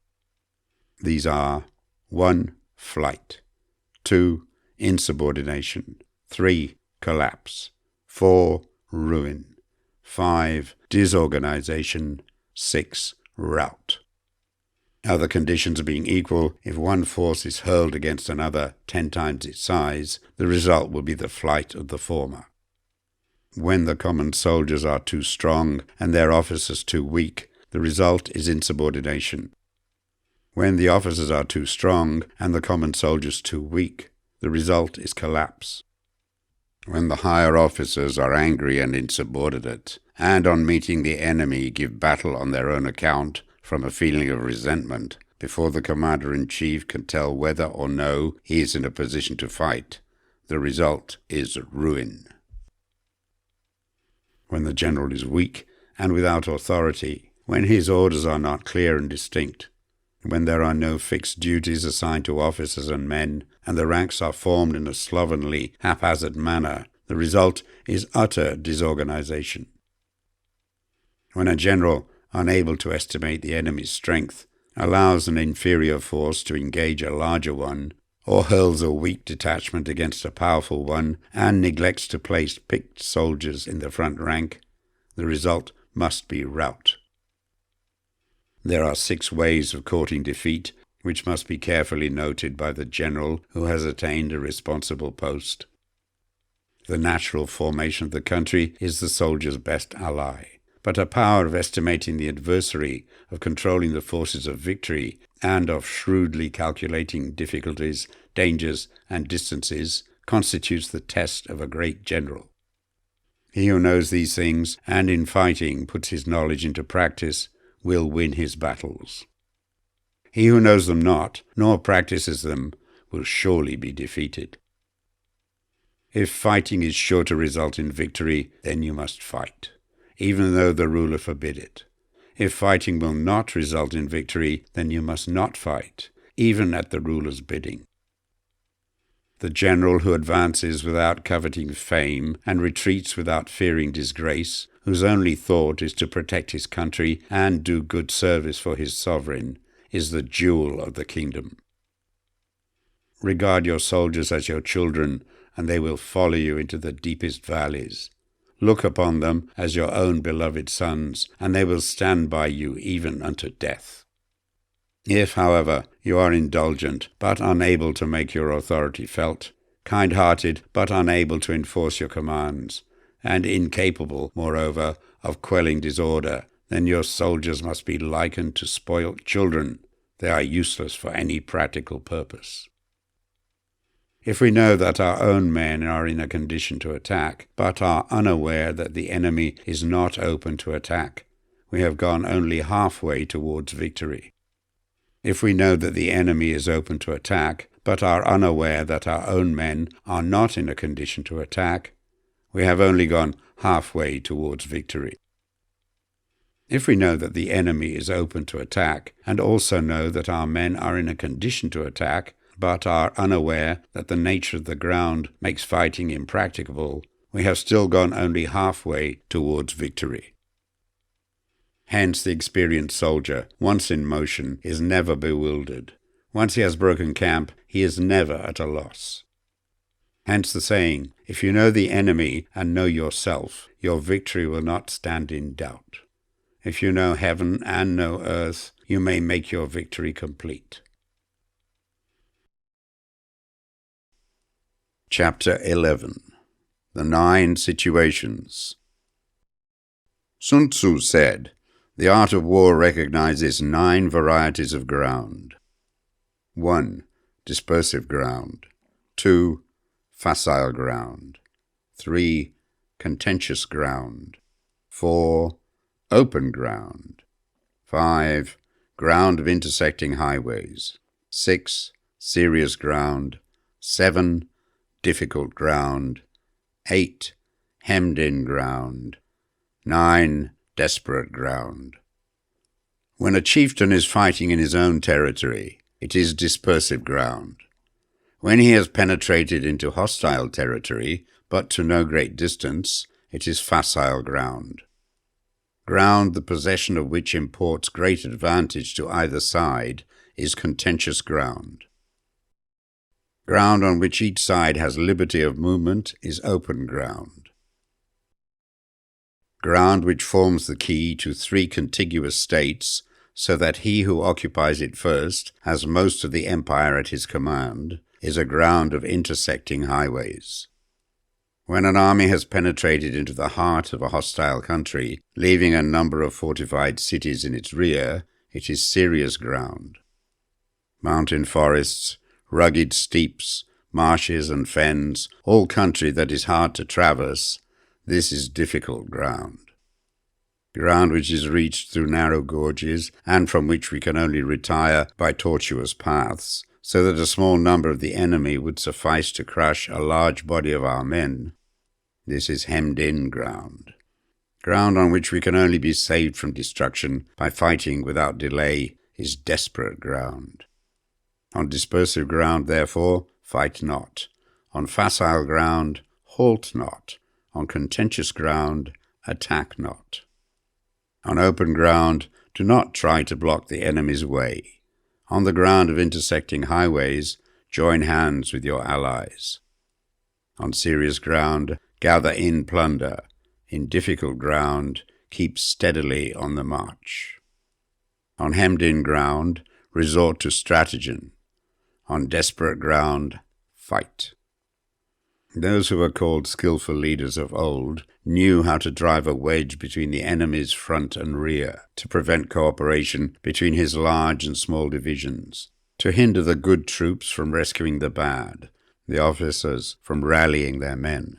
S1: These are: 1. Flight. 2. Insubordination. 3. Collapse. 4. Ruin. 5. Disorganization. 6. Rout. Other conditions being equal, if one force is hurled against another 10 times its size, the result will be the flight of the former. When the common soldiers are too strong and their officers too weak, the result is insubordination. When the officers are too strong and the common soldiers too weak, the result is collapse. When the higher officers are angry and insubordinate, and on meeting the enemy give battle on their own account from a feeling of resentment, before the commander-in-chief can tell whether or no he is in a position to fight, the result is ruin. When the general is weak and without authority, when his orders are not clear and distinct, when there are no fixed duties assigned to officers and men, and the ranks are formed in a slovenly, haphazard manner, the result is utter disorganization. When a general, unable to estimate the enemy's strength, allows an inferior force to engage a larger one, or hurls a weak detachment against a powerful one, and neglects to place picked soldiers in the front rank, the result must be rout. There are 6 ways of courting defeat, which must be carefully noted by the general who has attained a responsible post. The natural formation of the country is the soldier's best ally, but a power of estimating the adversary, of controlling the forces of victory, and of shrewdly calculating difficulties, dangers, and distances constitutes the test of a great general. He who knows these things, and in fighting puts his knowledge into practice, will win his battles. He who knows them not, nor practices them, will surely be defeated. If fighting is sure to result in victory, then you must fight, even though the ruler forbid it. If fighting will not result in victory, then you must not fight, even at the ruler's bidding. The general who advances without coveting fame and retreats without fearing disgrace, whose only thought is to protect his country and do good service for his sovereign, is the jewel of the kingdom. Regard your soldiers as your children, and they will follow you into the deepest valleys. Look upon them as your own beloved sons, and they will stand by you even unto death. If, however, you are indulgent, but unable to make your authority felt, kind-hearted, but unable to enforce your commands, and incapable, moreover, of quelling disorder, then your soldiers must be likened to spoilt children. They are useless for any practical purpose. If we know that our own men are in a condition to attack, but are unaware that the enemy is not open to attack, we have gone only halfway towards victory. If we know that the enemy is open to attack, but are unaware that our own men are not in a condition to attack, we have only gone halfway towards victory. If we know that the enemy is open to attack, and also know that our men are in a condition to attack, but are unaware that the nature of the ground makes fighting impracticable, we have still gone only halfway towards victory. Hence the experienced soldier, once in motion, is never bewildered. Once he has broken camp, he is never at a loss. Hence the saying, if you know the enemy and know yourself, your victory will not stand in doubt. If you know heaven and know earth, you may make your victory complete. Chapter 11. The 9 Situations. Sun Tzu said, "The art of war recognizes 9 varieties of ground. 1. Dispersive ground. 2. Facile ground. 3. Contentious ground. 4. Open ground. 5. Ground of intersecting highways. 6. Serious ground. 7. Difficult ground. 8. Hemmed-in ground. 9. Desperate ground." When a chieftain is fighting in his own territory, it is dispersive ground. When he has penetrated into hostile territory, but to no great distance, it is facile ground. Ground the possession of which imports great advantage to either side is contentious ground. Ground on which each side has liberty of movement is open ground. Ground which forms the key to 3 contiguous states, so that he who occupies it first has most of the empire at his command, is a ground of intersecting highways. When an army has penetrated into the heart of a hostile country, leaving a number of fortified cities in its rear, it is serious ground. Mountain forests, rugged steeps, marshes and fens, all country that is hard to traverse, this is difficult ground. Ground which is reached through narrow gorges, and from which we can only retire by tortuous paths, so that a small number of the enemy would suffice to crush a large body of our men. This is hemmed-in ground. Ground on which we can only be saved from destruction by fighting without delay is desperate ground. On dispersive ground, therefore, fight not. On facile ground, halt not. On contentious ground, attack not. On open ground, do not try to block the enemy's way. On the ground of intersecting highways, join hands with your allies. On serious ground, gather in plunder. In difficult ground, keep steadily on the march. On hemmed-in ground, resort to stratagem. On desperate ground, fight. Those who were called skillful leaders of old knew how to drive a wedge between the enemy's front and rear, to prevent cooperation between his large and small divisions, to hinder the good troops from rescuing the bad, the officers from rallying their men.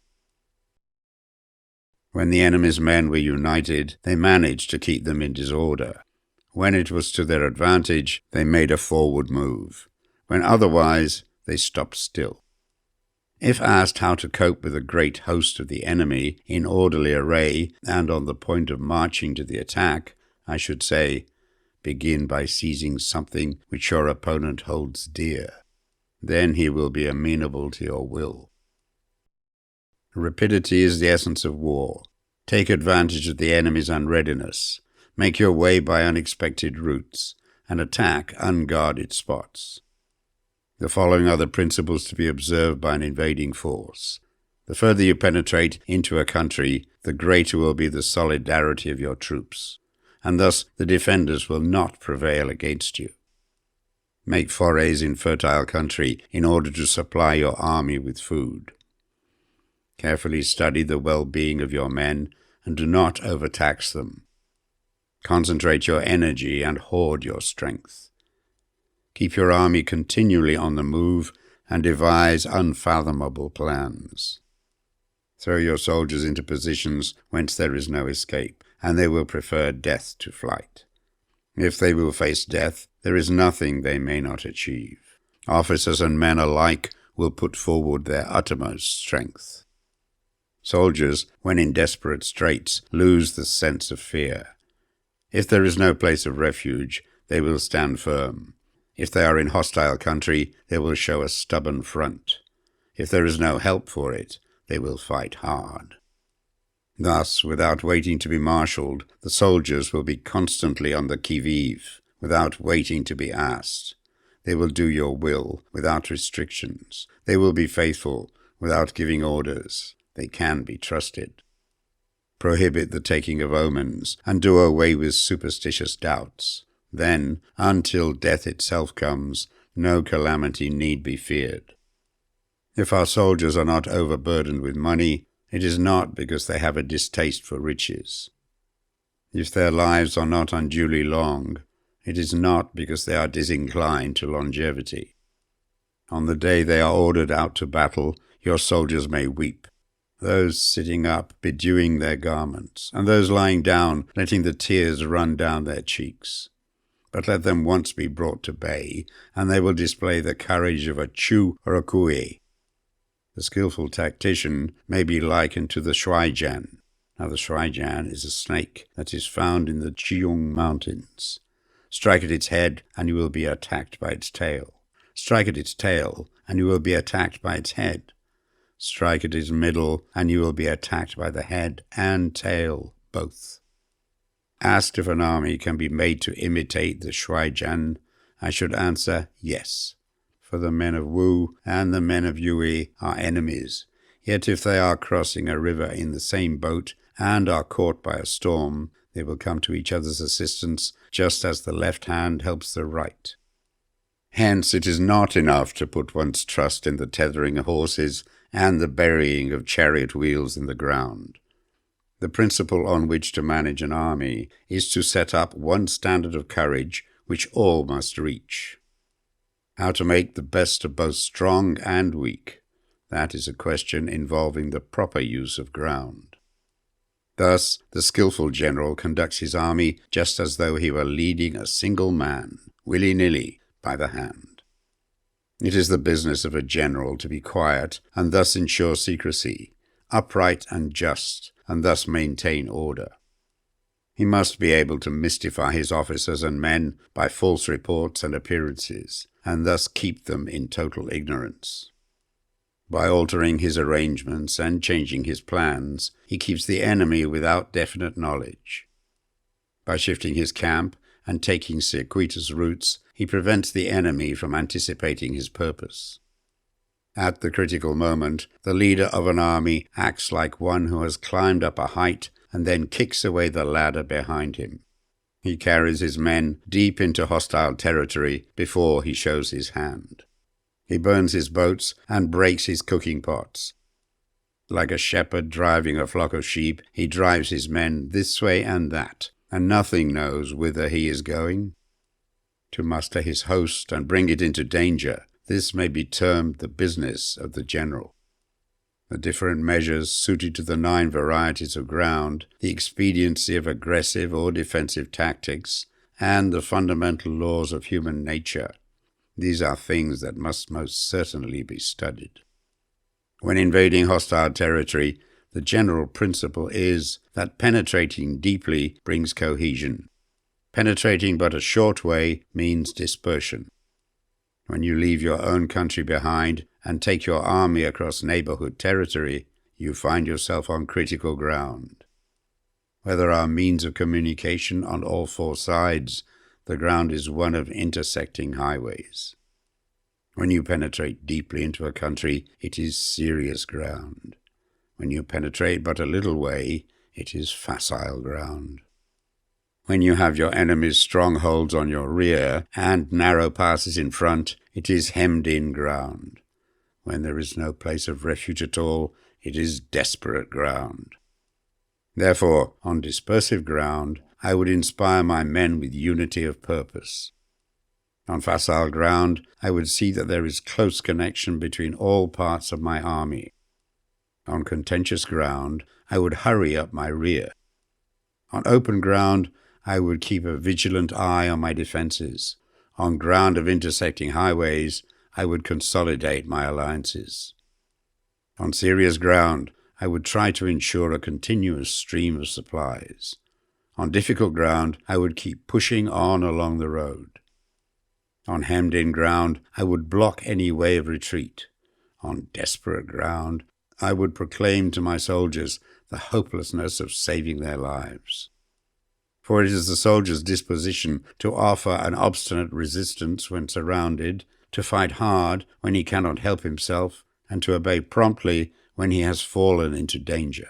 S1: When the enemy's men were united, they managed to keep them in disorder. When it was to their advantage, they made a forward move. When otherwise, they stopped still. If asked how to cope with a great host of the enemy in orderly array and on the point of marching to the attack, I should say, begin by seizing something which your opponent holds dear. Then he will be amenable to your will. Rapidity is the essence of war. Take advantage of the enemy's unreadiness. Make your way by unexpected routes, and attack unguarded spots. The following are the principles to be observed by an invading force. The further you penetrate into a country, the greater will be the solidarity of your troops, and thus the defenders will not prevail against you. Make forays in fertile country in order to supply your army with food. Carefully study the well-being of your men and do not overtax them. Concentrate your energy and hoard your strength. Keep your army continually on the move and devise unfathomable plans. Throw your soldiers into positions whence there is no escape, and they will prefer death to flight. If they will face death, there is nothing they may not achieve. Officers and men alike will put forward their uttermost strength. Soldiers, when in desperate straits, lose the sense of fear. If there is no place of refuge, they will stand firm. If they are in hostile country, they will show a stubborn front. If there is no help for it, they will fight hard. Thus, without waiting to be marshalled, the soldiers will be constantly on the qui-vive, without waiting to be asked. They will do your will without restrictions. They will be faithful without giving orders. They can be trusted. Prohibit the taking of omens, and do away with superstitious doubts. Then, until death itself comes, no calamity need be feared. If our soldiers are not overburdened with money, it is not because they have a distaste for riches. If their lives are not unduly long, it is not because they are disinclined to longevity. On the day they are ordered out to battle, your soldiers may weep, those sitting up bedewing their garments, and those lying down letting the tears run down their cheeks. But let them once be brought to bay, and they will display the courage of a Chu or a Kui. The skillful tactician may be likened to the shuaijian. Now the shuaijian is a snake that is found in the Chiung Mountains. Strike at its head, and you will be attacked by its tail. Strike at its tail, and you will be attacked by its head. Strike at its middle, and you will be attacked by the head and tail, both. Asked if an army can be made to imitate the shuaijian, I should answer yes. For the men of Wu and the men of Yue are enemies, yet if they are crossing a river in the same boat and are caught by a storm, they will come to each other's assistance, just as the left hand helps the right. Hence it is not enough to put one's trust in the tethering of horses and the burying of chariot wheels in the ground. The principle on which to manage an army is to set up one standard of courage which all must reach. How to make the best of both strong and weak, that is a question involving the proper use of ground. Thus, the skillful general conducts his army just as though he were leading a single man, willy-nilly, by the hand. It is the business of a general to be quiet and thus ensure secrecy, upright and just, and thus maintain order. He must be able to mystify his officers and men by false reports and appearances, and thus keep them in total ignorance. By altering his arrangements and changing his plans, he keeps the enemy without definite knowledge. By shifting his camp and taking circuitous routes, he prevents the enemy from anticipating his purpose. At the critical moment, the leader of an army acts like one who has climbed up a height and then kicks away the ladder behind him. He carries his men deep into hostile territory before he shows his hand. He burns his boats and breaks his cooking pots. Like a shepherd driving a flock of sheep, he drives his men this way and that, and nothing knows whither he is going. To muster his host and bring it into danger, this may be termed the business of the general. The different measures suited to the 9 varieties of ground, the expediency of aggressive or defensive tactics, and the fundamental laws of human nature. These are things that must most certainly be studied. When invading hostile territory, the general principle is that penetrating deeply brings cohesion. Penetrating but a short way means dispersion. When you leave your own country behind and take your army across neighborhood territory, you find yourself on critical ground. Where there are means of communication on all four sides, the ground is one of intersecting highways. When you penetrate deeply into a country, it is serious ground. When you penetrate but a little way, it is facile ground. When you have your enemy's strongholds on your rear and narrow passes in front, it is hemmed-in ground. When there is no place of refuge at all, it is desperate ground. Therefore, on dispersive ground, I would inspire my men with unity of purpose. On facile ground, I would see that there is close connection between all parts of my army. On contentious ground, I would hurry up my rear. On open ground, I would keep a vigilant eye on my defenses. On ground of intersecting highways, I would consolidate my alliances. On serious ground, I would try to ensure a continuous stream of supplies. On difficult ground, I would keep pushing on along the road. On hemmed-in ground, I would block any way of retreat. On desperate ground, I would proclaim to my soldiers the hopelessness of saving their lives. For it is the soldier's disposition to offer an obstinate resistance when surrounded, to fight hard when he cannot help himself, and to obey promptly when he has fallen into danger.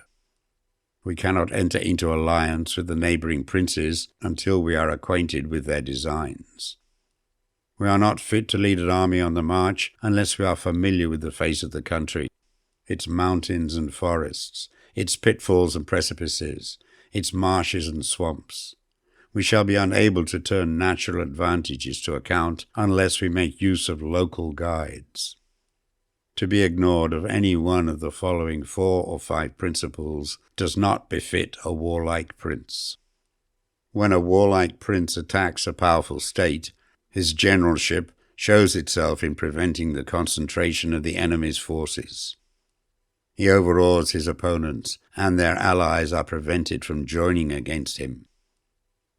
S1: We cannot enter into alliance with the neighboring princes until we are acquainted with their designs. We are not fit to lead an army on the march unless we are familiar with the face of the country, its mountains and forests, its pitfalls and precipices, its marshes and swamps. We shall be unable to turn natural advantages to account unless we make use of local guides. To be ignored of any one of the following 4 or 5 principles does not befit a warlike prince. When a warlike prince attacks a powerful state, his generalship shows itself in preventing the concentration of the enemy's forces. He overawes his opponents, and their allies are prevented from joining against him.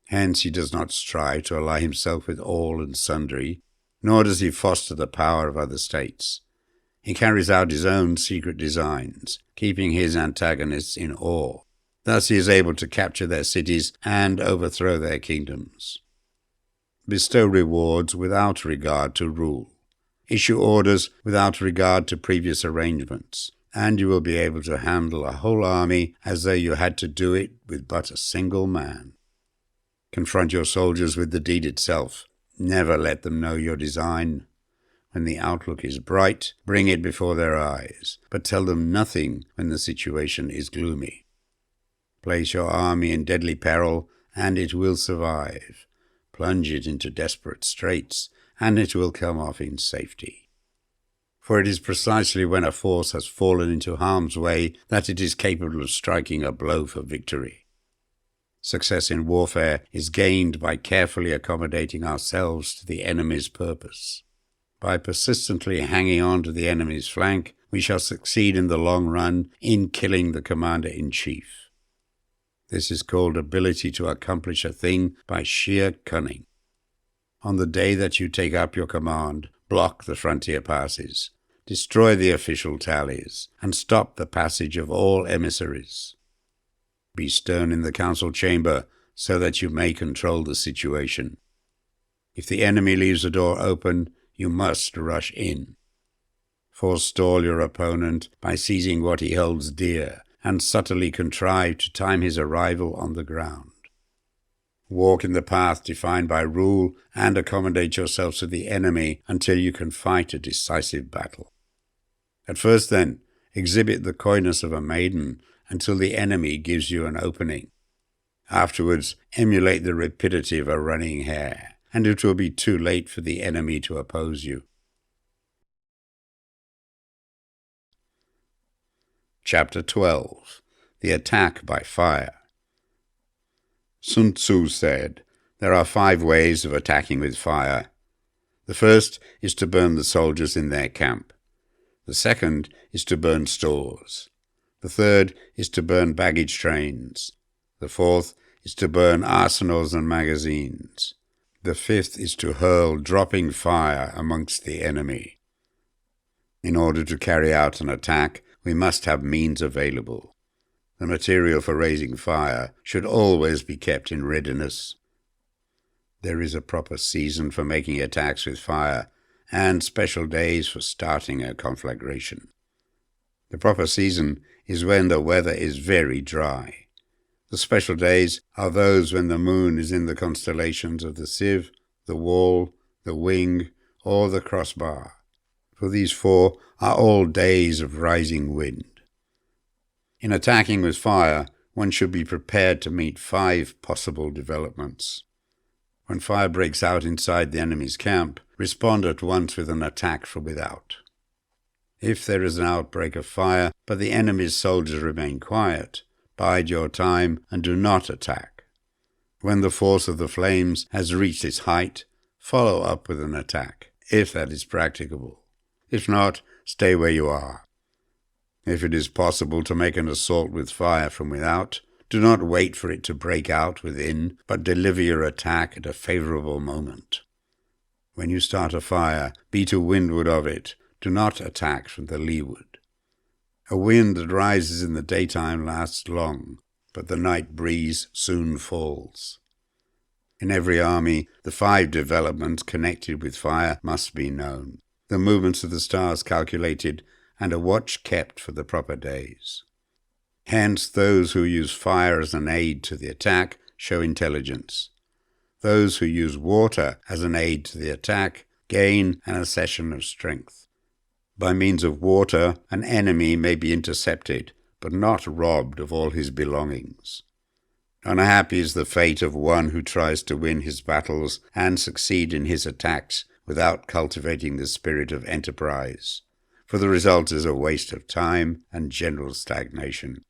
S1: Hence he does not strive to ally himself with all and sundry, nor does he foster the power of other states. He carries out his own secret designs, keeping his antagonists in awe. Thus he is able to capture their cities and overthrow their kingdoms. Bestow rewards without regard to rule. Issue orders without regard to previous arrangements, and you will be able to handle a whole army as though you had to do it with but a single man. Confront your soldiers with the deed itself. Never let them know your design. When the outlook is bright, bring it before their eyes, but tell them nothing when the situation is gloomy. Place your army in deadly peril, and it will survive. Plunge it into desperate straits, and it will come off in safety. For it is precisely when a force has fallen into harm's way that it is capable of striking a blow for victory. Success in warfare is gained by carefully accommodating ourselves to the enemy's purpose. By persistently hanging on to the enemy's flank, we shall succeed in the long run in killing the commander-in-chief. This is called ability to accomplish a thing by sheer cunning. On the day that you take up your command, block the frontier passes, destroy the official tallies, and stop the passage of all emissaries. Be stern in the council chamber so that you may control the situation. If the enemy leaves the door open, you must rush in. Forestall your opponent by seizing what he holds dear, and subtly contrive to time his arrival on the ground. Walk in the path defined by rule, and accommodate yourselves to the enemy until you can fight a decisive battle. At first, then, exhibit the coyness of a maiden until the enemy gives you an opening. Afterwards, emulate the rapidity of a running hare, and it will be too late for the enemy to oppose you. Chapter 12. The Attack by Fire. Sun Tzu said, "There are 5 ways of attacking with fire. The first is to burn the soldiers in their camp. The second is to burn stores. The third is to burn baggage trains. The fourth is to burn arsenals and magazines. The fifth is to hurl dropping fire amongst the enemy. In order to carry out an attack, we must have means available. The material for raising fire should always be kept in readiness. There is a proper season for making attacks with fire, and special days for starting a conflagration. The proper season is when the weather is very dry. The special days are those when the moon is in the constellations of the sieve, the wall, the wing, or the crossbar. For these four are all days of rising wind. In attacking with fire, one should be prepared to meet 5 possible developments. When fire breaks out inside the enemy's camp, respond at once with an attack from without. If there is an outbreak of fire, but the enemy's soldiers remain quiet, bide your time and do not attack. When the force of the flames has reached its height, follow up with an attack, if that is practicable. If not, stay where you are. If it is possible to make an assault with fire from without, do not wait for it to break out within, but deliver your attack at a favorable moment. When you start a fire, be to windward of it. Do not attack from the leeward. A wind that rises in the daytime lasts long, but the night breeze soon falls. In every army, the 5 developments connected with fire must be known, the movements of the stars calculated, and a watch kept for the proper days. Hence, those who use fire as an aid to the attack show intelligence. Those who use water as an aid to the attack gain an accession of strength. By means of water, an enemy may be intercepted, but not robbed of all his belongings. Unhappy is the fate of one who tries to win his battles and succeed in his attacks without cultivating the spirit of enterprise, for the result is a waste of time and general stagnation.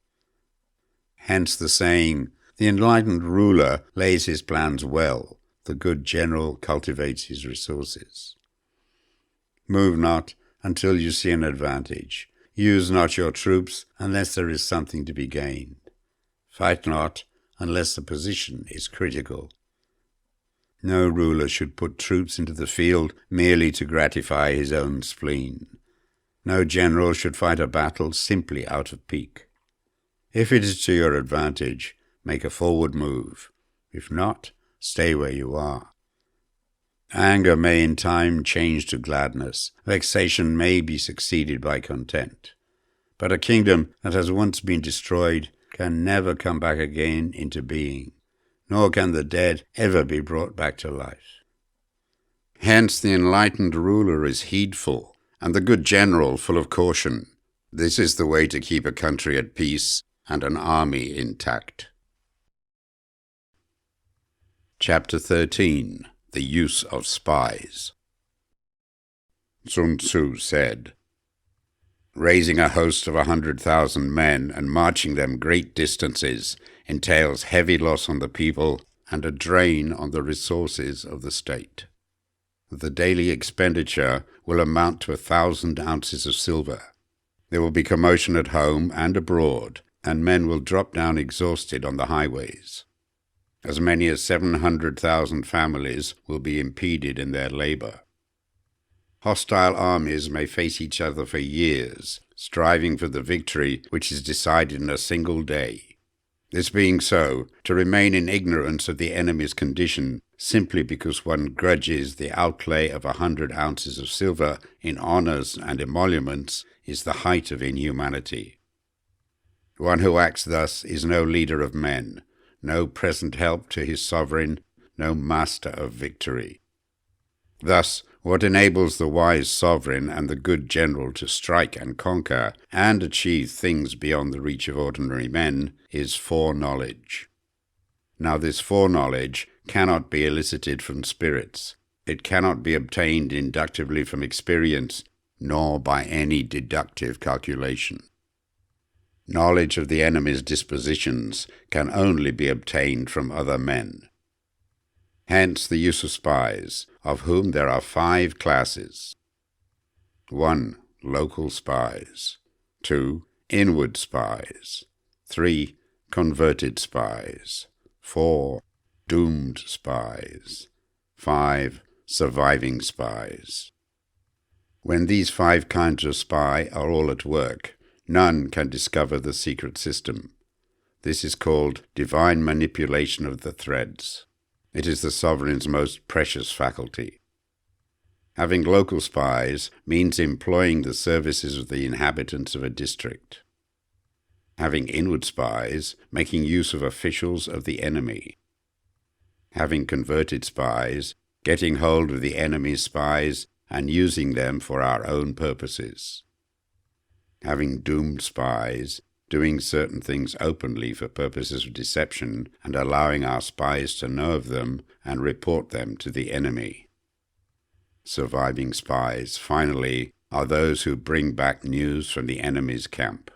S1: Hence the saying, the enlightened ruler lays his plans well, the good general cultivates his resources. Move not until you see an advantage. Use not your troops unless there is something to be gained. Fight not unless the position is critical. No ruler should put troops into the field merely to gratify his own spleen. No general should fight a battle simply out of pique. If it is to your advantage, make a forward move. If not, stay where you are. Anger may in time change to gladness. Vexation may be succeeded by content. But a kingdom that has once been destroyed can never come back again into being, nor can the dead ever be brought back to life. Hence the enlightened ruler is heedful, and the good general full of caution. This is the way to keep a country at peace and an army intact. Chapter 13. The Use of Spies. Sun Tzu said, "Raising a host of 100,000 men and marching them great distances entails heavy loss on the people and a drain on the resources of the state. The daily expenditure will amount to 1,000 ounces of silver. There will be commotion at home and abroad, and men will drop down exhausted on the highways. As many as 700,000 families will be impeded in their labor. Hostile armies may face each other for years, striving for the victory which is decided in a single day. This being so, to remain in ignorance of the enemy's condition simply because one grudges the outlay of 100 ounces of silver in honors and emoluments is the height of inhumanity. One who acts thus is no leader of men, no present help to his sovereign, no master of victory. Thus, what enables the wise sovereign and the good general to strike and conquer and achieve things beyond the reach of ordinary men is foreknowledge. Now this foreknowledge cannot be elicited from spirits. It cannot be obtained inductively from experience, nor by any deductive calculation. Knowledge of the enemy's dispositions can only be obtained from other men. Hence the use of spies, of whom there are 5 classes. 1. Local spies. 2. Inward spies. 3. Converted spies. 4. Doomed spies. 5. Surviving spies. When these 5 kinds of spy are all at work, none can discover the secret system. This is called divine manipulation of the threads. It is the sovereign's most precious faculty. Having local spies means employing the services of the inhabitants of a district. Having inward spies, making use of officials of the enemy. Having converted spies, getting hold of the enemy's spies and using them for our own purposes. Having doomed spies, doing certain things openly for purposes of deception and allowing our spies to know of them and report them to the enemy. Surviving spies, finally, are those who bring back news from the enemy's camp.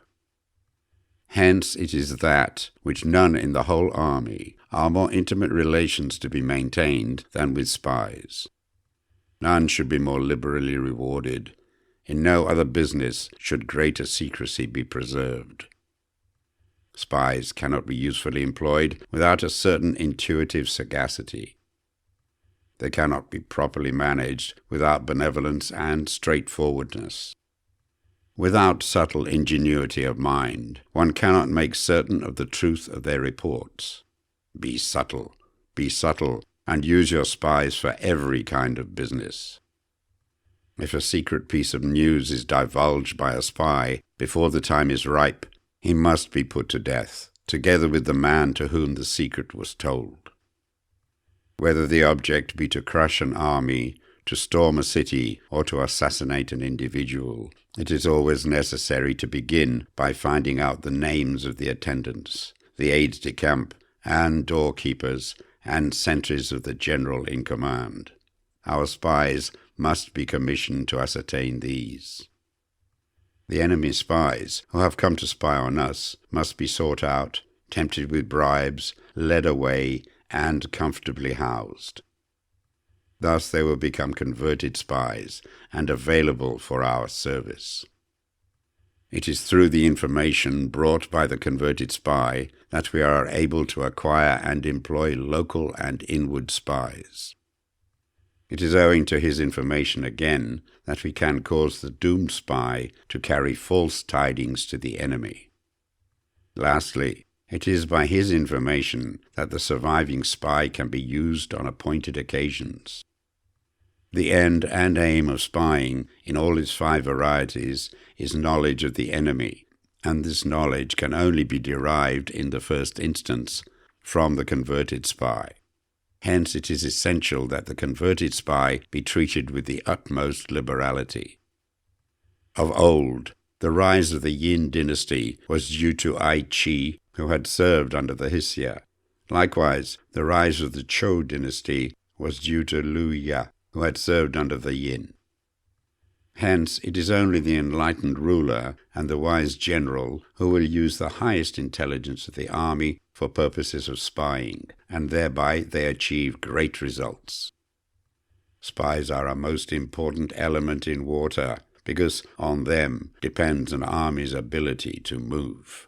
S1: Hence it is that which none in the whole army are more intimate relations to be maintained than with spies. None should be more liberally rewarded. In no other business should greater secrecy be preserved. Spies cannot be usefully employed without a certain intuitive sagacity. They cannot be properly managed without benevolence and straightforwardness. Without subtle ingenuity of mind, one cannot make certain of the truth of their reports. Be subtle, and use your spies for every kind of business. If a secret piece of news is divulged by a spy before the time is ripe, he must be put to death, together with the man to whom the secret was told. Whether the object be to crush an army, to storm a city, or to assassinate an individual, it is always necessary to begin by finding out the names of the attendants, the aides-de-camp, and doorkeepers, and sentries of the general in command. Our spies must be commissioned to ascertain these. The enemy's spies, who have come to spy on us, must be sought out, tempted with bribes, led away, and comfortably housed. Thus they will become converted spies and available for our service. It is through the information brought by the converted spy that we are able to acquire and employ local and inward spies. It is owing to his information again that we can cause the doomed spy to carry false tidings to the enemy. Lastly, it is by his information that the surviving spy can be used on appointed occasions. The end and aim of spying, in all its 5 varieties, is knowledge of the enemy, and this knowledge can only be derived in the first instance from the converted spy. Hence it is essential that the converted spy be treated with the utmost liberality. Of old, the rise of the Yin dynasty was due to Ai Qi, who had served under the Hsia. Likewise, the rise of the Zhou dynasty was due to Liu Ya, who had served under the Yin. Hence, it is only the enlightened ruler and the wise general who will use the highest intelligence of the army for purposes of spying, and thereby they achieve great results. Spies are a most important element in warfare, because on them depends an army's ability to move.